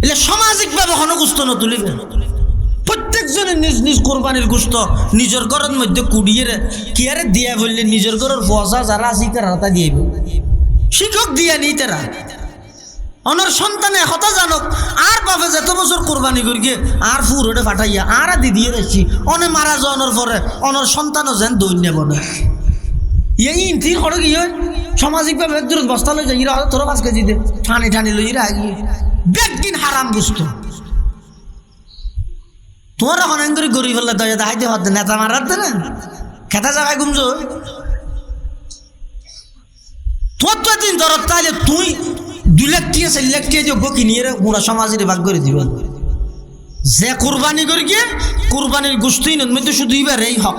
A: এলে সামাজিক ভাবে হন গুস্ত ন তুলিবে। প্রত্যেকজনের নিজ নিজ কোরবানির গুস্ত নিজের ঘরের মধ্যে কুড়িয়ে কি আরে দিয়া বললে নিজের ঘরের পয়সা যারা আছে তারা তা দিয়ে শিক্ষক দিয়া নি তারা অনর সন্তানে হতা জানক। আর বাপে যত বছর কোরবানি করি গিয়ে আর ফুরোটে ফাটাইয়া আর দিয়ে দেখছি অনে মারা যাওয়ানোর পরে অনর সন্তানও যেন দৈন্য বনে ইন্থির করে গিয়ে সামাজিকভাবে দূরত বস্তা লই যাই ইরা তোর 5 কেজি দে ঠানি ঠানি লই ইরা গিয়ে বেগিন হারাম বুঝত তোমার এখন করে গরিব হলে দয়া দেখাইতে হতে নেতা মারার দে না খেতা জায়গায় ঘুমছো তোর তো দিন ধর তাইলে তুই 2 লাখ টাকা 4 লাখ টাকা যোগ্য কিনিয়ে পুরা সমাজের ভাগ করে দিব। যে কোরবানি করি গিয়ে কোরবানির গোষ্ঠী মধ্যে শুধু ইবার এই হক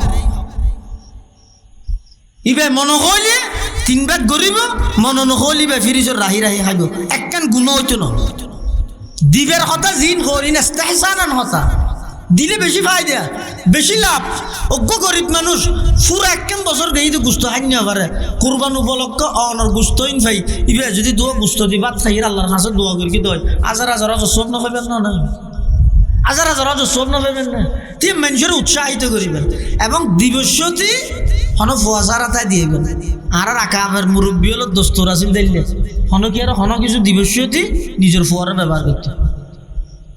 A: ইবে মনে হইলে 3 ভাগ গরিব মনে নহলিবে ফিরিজর রাহি রাহি খাইব একখান গুণ হইতো না দিবের হতা জিন করিন ইস্তেহসানান হতা দিলে বেশি ফায়দা বেশি লাভ। অজ্ঞ গরিব মানুষ পুরো একখান বছর গেই তো গুস্ত হাই না পারে কোরবান উপলক্ষ অনর গুস্তইন ভাই ইবে যদি দোয়া গুস্ত দিবা খাইর আল্লাহর কাছে দোয়া করি কি দয় হাজার হাজার সব না পাবেন না হাজার হাজার সব না পাবেন না তুই মানুষের উৎসাহিত করিবেন এবং দিবসতি হন ফুয়াশারা তাই দিয়েবেন আর রাখা আমার মুরব্বী হলো দোস্তর আসিল দিলে হন কি আর হন কিছু দিবসতি নিজের ফুয়ারা ব্যবহার করতে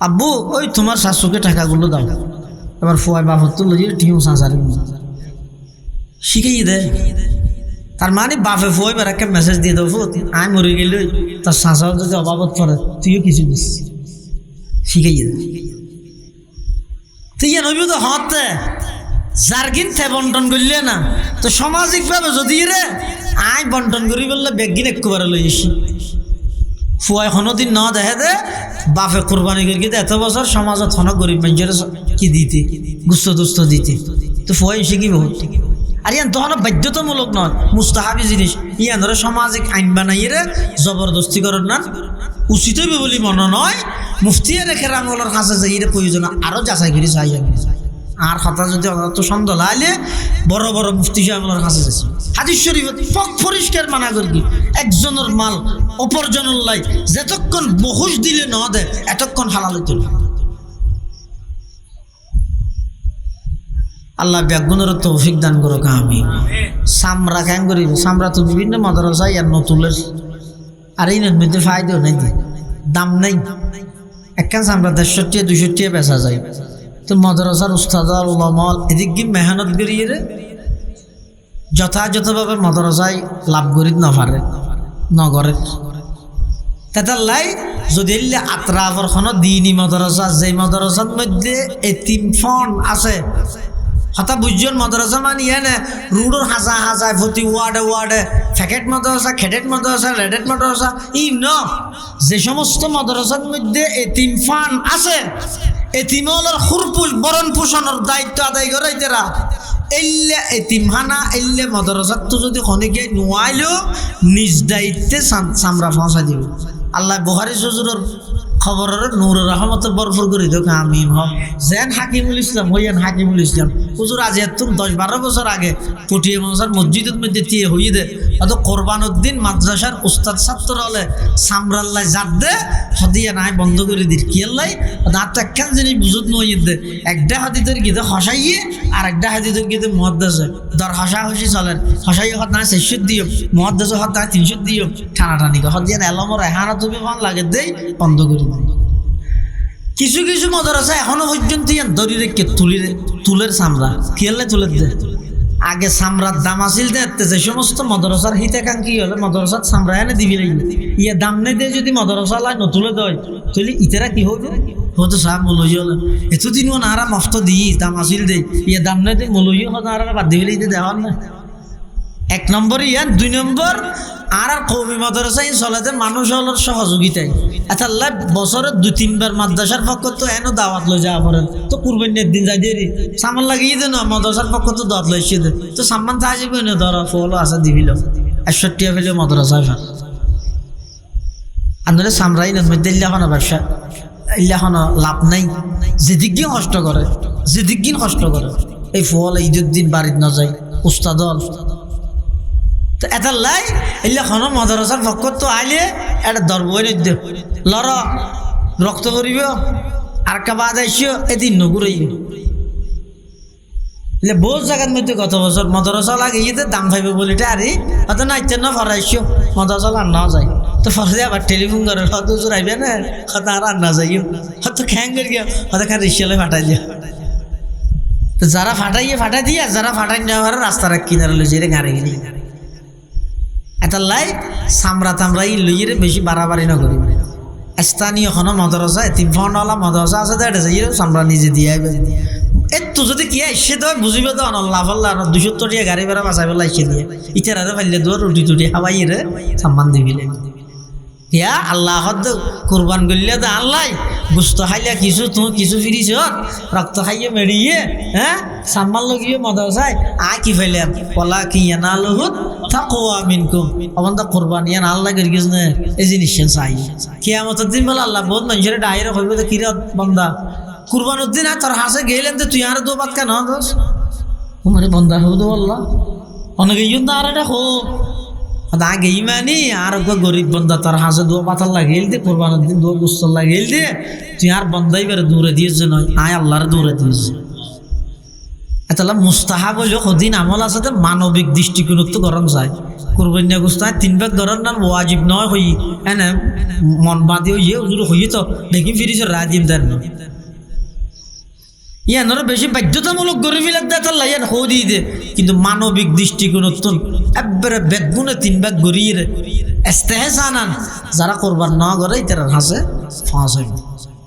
A: আব্বু ওই তোমার শাশুকে টাকাগুলো দাও এবার ফুয়ার বাপর তো লইয়ে টিউ সাঁসারে শিখেই দে তার মানে বাপে ফুয়াই বার একটা মেসেজ দিয়ে দেবো আমি মরে গেলে তার শাঁসাও যদি অভাবত পড়ে তুইও কিছু দিস শিখেই দে তুই নবী তো হতে যারগিন থে বন্টন করলে না তো সামাজিকভাবে যদি রে আই বন্টন করি বললে বেগিন একবারে লই আসি ফুয়াই কোনোদিন না দেখে দে বাপে কোরবানি করি এত বছর সমাজত হন গরিব মানুষের কি দিতে গুস্ত দুস্ত দিতে তো ফুয়াই শিখি বহুত আর ইয়ান তখন বাধ্যতামূলক নয় মুস্তাহাবি জিনিস ইয়ান ধরে সামাজিক আইন বানাইয়ে রে জবরদস্তি করার না উচিত হইবে বলে মনে নয়। মুফতিয়া রেখে রামলার কাছে যাই রে প্রয়োজন আরো যাচাই করি চাই যাবে আর কথা যদি অত সন্দেহ লাইলে বড় বড় মুফতি সাহেবের কাছে যাচ্ছে হাদিস শরীফত পরিষ্কার মানা করি একজনের মাল অপরজনের লাই যতক্ষণ বহুষ দিলে ন দে এতক্ষণ হালাল হইতে না। আল্লাহ ব্যাগুনের তৌফিক দান করুক আমিন। সামরা কেন করিব? সামরা তো বিভিন্ন মাদ্রাসা আর নতুলের, আর এই মধ্যে ফায়দাও নাই, দাম নাই। একখান সামরা 150 200 বেচা যায়। তো মাদ্রাসার উস্তাদ উলামা এদিক কি মেহনত করিয়ে যথাযথভাবে মাদ্রাসায় লাভ করি না পারে নগরে তেতাল্লাই যদি আত্রাফর দিনী মাদ্রাসা, যে মাদ্রাসার মধ্যে এতিম ফন্ড আছে, হতা বুঝছেন মাদ্রাসা মানে ইয়ে রুডোর হাজা হাজায় প্রতি ওয়ার্ডে ওয়ার্ডে ফ্যাকেট মাদ্রাসা, খেটেট মাদ্রাসা, রেডেট মাদ্রাসা, যে সমস্ত মাদ্রাসার মধ্যে এতিম ফান্ড আছে, এতিমলের খুরপুল বরণ পোষণের দায়িত্ব আদায় করে তারা এল্লে এতিমখানা এল্লে মাদ্রাসাত তো যদি খনিকে নোয়াইলেও নিজ দায়িত্বে চামড়া পৌঁছা দিব। আল্লাহ বুখারী হুজুরের খবরের নূর রহমতের বরফর করে দেখ আমিন। যেন হাকিমুল ইসলাম হইয়ান হাকিমুল ইসলাম হুজুর আজ তুম 10-12 বছর আগে পটিয়া মাসার মসজিদের মধ্যে দিয়ে হইয়ে দে অত কোরবান উদ্দিন মাদ্রাসার উস্তাদ ছাত্র হলে সামরাল্লাহ জাত দে হদিয়া নাই বন্ধ করে দির কি আল্লাহ দাঁত একখান জিনিস বুঝুত নই দে একটা হাদিদের গীতে হসাইয়ে আর একটা হাদিদের গীতে মুহাদ্দিসে দর হসা হসি চলেন হসাইয়ে হত না 400 দিও মুহাদ্দিসে হত না 300 দিও টানাটানি হদিয়া এলমর এহানা তুমি ভালো লাগে দেই বন্ধ করে। কিছু কিছু মাদ্রাসা এখনো পর্যন্ত দড়ি রেখে তুলের চামড়া খেয়ালে তুলে দে। আগে চামড়ার দাম আসিল দেখতে যে সমস্ত মাদ্রাসার হিতাকাঙ্ক্ষী হলে মাদ্রাসার চামড়া এনে দিবি লাগবে। ইয়ে দাম নেই দিয়ে যদি মাদ্রাসা লাই নতুলে দেয় তাহলে ইতেরা কি হবে? হয়তো সাহেব মলই হলে এতদিনও নারা মফত দিই দাম আসিল দেয় ইয়ে দাম নেই দিয়ে মলই হতো আর বাদ দিবি দেওয়ার না। 1 নম্বর ইয়ান 2 নম্বর আর কওমি মাদ্রাসায় চলাতে মানুষ হল সহযোগিতায় আচ্ছা আল্লাহ বছরে 2-3 বার মাদ্রাসার পক্ষ তো এনো দাওয়াত লই যাওয়া পড়েন তো কুরবানির দিন যাই দেরি সামান লাগিয়ে দে না মাদ্রাসার পক্ষ তো দাওয়াত লইছে দে তো সামান তা যাবে না ধরা ফলো আসা দিবিল 61 টাকা ফেলে মাদ্রাসায় আপনারা সামরাই না দিল্লি এখন ব্যবসা এখন লাভ নাই। যেদিক গিয়ে কষ্ট করে যেদিক গিয়ে কষ্ট করে এই ফল ঈদের দিন বাড়িত না যায় উস্তাদল তো এটা লাই এলে এখন মাদ্রাসার পক্ষ তো আইলে এটা দরবই নিতে লড় রক্ত করিব আর কাবাদ আইসিও এদিন নগুড়াইব বহুত জায়গার মধ্যে গত বছর মাদ্রাসা লাগে ইয়েতে দাম পাইবে বলে আরে হয়তো না ইচ্ছে না ফরাইসিও মাদ্রাসা আর না যায় তো ফরাই আবার টেলিফোন করে হয়তো জোর আইবে না হয়তো আর না যাইও হয়তো খ্যাং করে গিয়ে হয়তো খান রিক্সালে ফাটাই দিয়া তো যারা ফাটাই দিয়ে যারা ফাটাই নেওয়ার রাস্তার কিনারে লইছে এটা গাড়ি গিয়ে এটা লাই সামরা তামরাই লইয়ে বেশি বাড়াবাড়ি না করি। স্থানীয় কোনো মাদ্রাসা 3 ফাউন্ডওয়ালা মাদ্রাসা আছে এটা যাই সামরা নিজে দিয়ে আইবে একটু যদি কি এসে তো বুঝিবে তো আল্লাহ আল্লাহ 200 টাকা গাড়ি ভাড়া বাঁচাই পেলা এসে দিয়ে ইটারে ফাইলে দৌড় রুটি টুটি খাওয়াই রে সম্মান দিবিলে ইয়া আল্লাহ কুরবান করলে তো আল্লাহ গুস্ত খাইলে কিছু তুমি কিছু ফিরিছ রক্ত খাইয়ে মেরিয়ে হ্যাঁ সম্মান লগিয়ে মাদ্রাসায় কি ফাইলে পলা কি না লহুত তাকওয়া মিনকুম আমাদের কুরবানি না আল্লাহ করে গিয়েছ না এই জিনিস চাই কিয়ামতের দিন বলে আল্লাহ বহুত মানুষের ডাইরে কইবে তো কিরা বান্দা কুরবানের দিন তোর হাসে গেলেন তো তুই আর দো বাত কেন দোস তোমার বন্দা হবো আল্লাহ অনেকে ইউন তো আর এটা হোক আগে ইমানি আর গরিব বন্দা তোর হাসে দো পাতার লাগিয়ে দে কুরবানের দিন দো গুস্তর লাগিয়ে দে তুই আর বন্দাই বেড়ে দূরে দিয়েছে নয় আয় আল্লাহর দূরে দিয়েছে। তাহলে মুস্তাহাব হইলেও কদিন আমল আছে মানবিক দৃষ্টিকোণত গরম যায় কুরবানিয়া গুস্তায় 3 ভাগ ধরার নাম ওয়াজিব নয় হই এনে মন বাঁধি হইয়ে হুজুর হইয়ে তো দেখি ফিরিছে রাজিম দেন না ইয়ানোর বেশি বাধ্যতামূলক গড়ে ফেলে দেয় ইয়ান হো দিয়ে দে কিন্তু মানবিক দৃষ্টিকোণত একবারে বেগুনে 3 ভাগ গড়িয়ে রে ইস্তেহসানান যারা কোরবান না করে তারা হাসে ফাঁস হয়।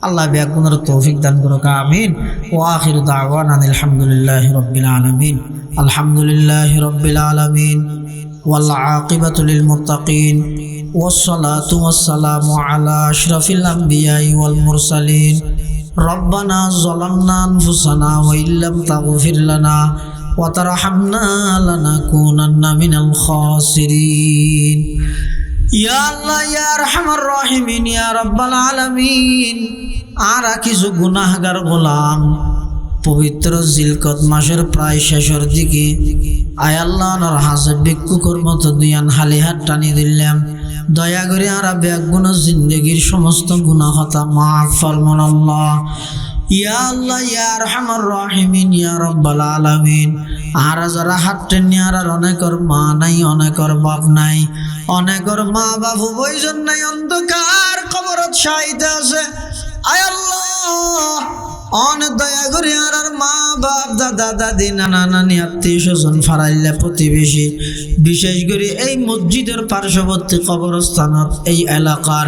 A: আল্লাহ বেগুনের তৌফিক দান করুক আমিন। ওয়া আখিরু দাওয়ানা আলহামদুলিল্লাহি রাব্বিল আলামিন আলহামদুলিল্লাহি রাব্বিল আলামিন ওয়াল আকিবাতু লিল মুত্তাকিন ওয়াসসালাতু ওয়াসসালামু আলা আশরাফিল আমবিয়াই ওয়াল মুরসালিন রব্বানা যালামনা আনফুসানা ওয়া ইল্লাম তাগফির লানা ওয়া তারহামনা লানাকুনান্না মিনাল খাসিরিন। ইয়া আল্লাহ ইয়া আরহামার রাহিমিন ইয়া রাব্বাল আলামিন আর কিছু গুনাহগার গোলাম পবিত্র জিলকত মাসের প্রায় শেষের দিকে আয় আল্লাহ নর হাসে ভিক্ষুকের মতো দুয়ান হালি হাত টানি দিলাম দয়া করে আর বেগুনা জিন্দগির সমস্ত গুনাহ খাতা মাফ ফরমান আল্লাহ ইয়া আল্লাহ ইয়া আরহামার রাহিমিন ইয়া রাব্বাল আলামিন। আর যারা হাঁটতে নিয়ার অনেকর মা নাই, অনেকর বাপ নাই, অনেকর মা বাবু বইজন নাই, অন্ধকার কবরত শাইতে আছে। আয় আল্লাহ অনেক দয়া করি আর মা বাপ দাদা দাদি নানা নানি আত্মীয় স্বজন ফারাইল্লা প্রতিবেশী, বিশেষ করে এই মসজিদের পার্শ্ববর্তী কবরস্থানত এই এলাকার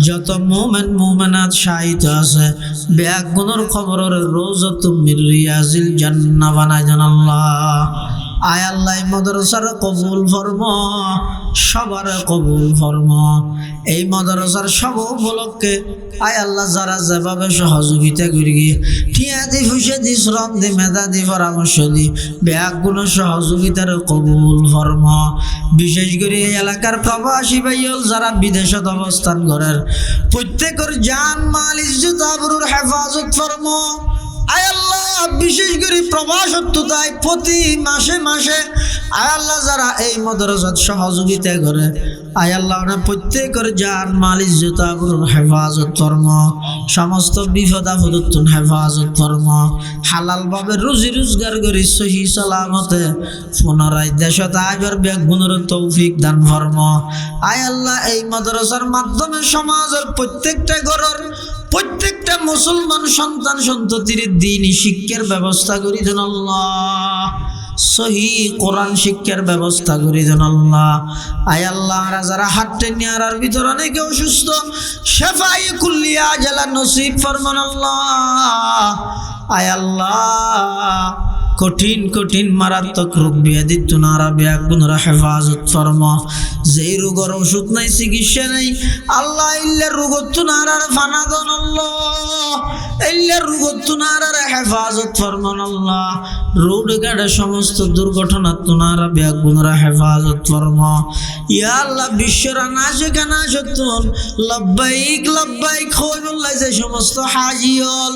A: যত মুমিন মুমিনাত শাহিদ আছে বেগুনের খবরের রোজাতুম মির রিয়াজিল জান্নাহ বানাই দেন আল্লাহ। আয় আল্লাহ মাদ্রাসার কবুল ফরমা, সবার কবুল ফরমা। এই মাদ্রাসার সব উপলক্ষে আয় আল্লাহ যারা যেভাবে সহযোগিতা করি ঠিয়া দি ফুসে দি শ্রম দি মেধা দি পরামর্শ দি ব্যাগগুলো সহযোগিতার কবুল ফরমা। বিশেষ করে এই এলাকার প্রবাসী ভাইয়ল যারা বিদেশত অবস্থান করেন প্রত্যেকের জান মাল ইজ্জত আবরুর হেফাজত ফরমা। আয় আল্লাহ বিশেষ করে প্রবাসত্বতায় প্রতি মাসে মাসে আয় আল্লাহ যারা এই মাদ্রাসাত সহযোগিতা করে আয় আল্লাহ প্রত্যেকের জান মাল ইজ্জত আবরুর হেফাজত ফরমা। সমস্ত বিপদ আপদ হেফাজত ফরমা। হালাল ভাবে রুজি রোজগার করি সহি সালামতে পুনরায় দেশত আইবার বেগুনের তৌফিক দান ফরমা। আয় আল্লাহ এই মাদ্রাসার মাধ্যমে সমাজের প্রত্যেকটা ঘরের প্রত্যেকটা মুসলমান সন্তান সন্ততির দ্বীনি শিক্ষার ব্যবস্থা করি দেন আল্লাহ। সহি কোরআন শিক্ষার ব্যবস্থা করে দেন আল্লাহ। আয় আল্লাহ যারা হাঁটতে নিয়ার ভিতর অনেকে অসুস্থ শেফাই কুল্লিয়া জেলা নসিব ফরমান আল্লাহ। আয় আল্লাহ কঠিন কঠিন মারাত্মক রোগ ব্যাধি তুনারা ব্যাগুনরা হেফাজত ফরমা। যেই রোগের ওষুধ নাই চিকিৎসা নাই আল্লাহ ইল্লা রোগত তুনারার ফানা দেন আল্লাহ। ইল্লা রোগত তুনারার হেফাজত ফরমান আল্লাহ। রোড গাড়ে সমস্ত দুর্ঘটনা তুনারা ব্যাগুনরা হেফাজত ফরমা। ইয়া আল্লাহ বিশ্বরা নাশে কানা সতুন লব্বাইক লব্বাইক হইবুল্লাহ যে সমস্ত হাজিয়ল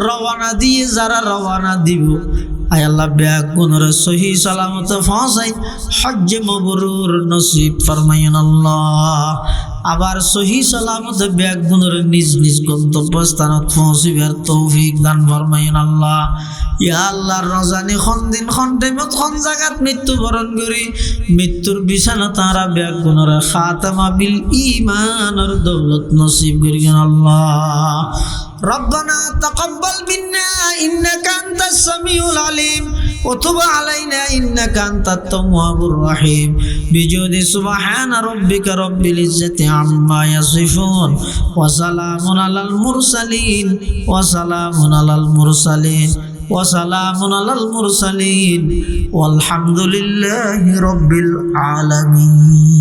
A: রওয়ানা দিয়ে যারা রওয়ানা দিব আয় আল্লাহ বেগুনের সহি সালামত ফাঁসাই হজ্জে মবরুর নসিব ফরমাইন আল্লাহ। আবার সহি সালামত বেগুনের নিজ নিজ গন্তব্যস্থানত পৌঁছিবার তৌফিক দান ফরমাইন আল্লাহ। ইয়া আল্লাহ রজানি খন দিন খন টাইমত খন জায়গাত মৃত্যুবরণ করি মৃত্যুর বিছানা তারা বেগুনের খাতামা বিল ঈমানের দৌলত নসিব করিন আল্লাহ। ربنا تقبل منا إنك أنت السميع العليم وتب علينا إنك أنت التواب الرحيم بجود سبحان ربك رب العزة عما يصفون وسلام على المرسلين وسلام على المرسلين وسلام على المرسلين والحمد لله رب العالمين.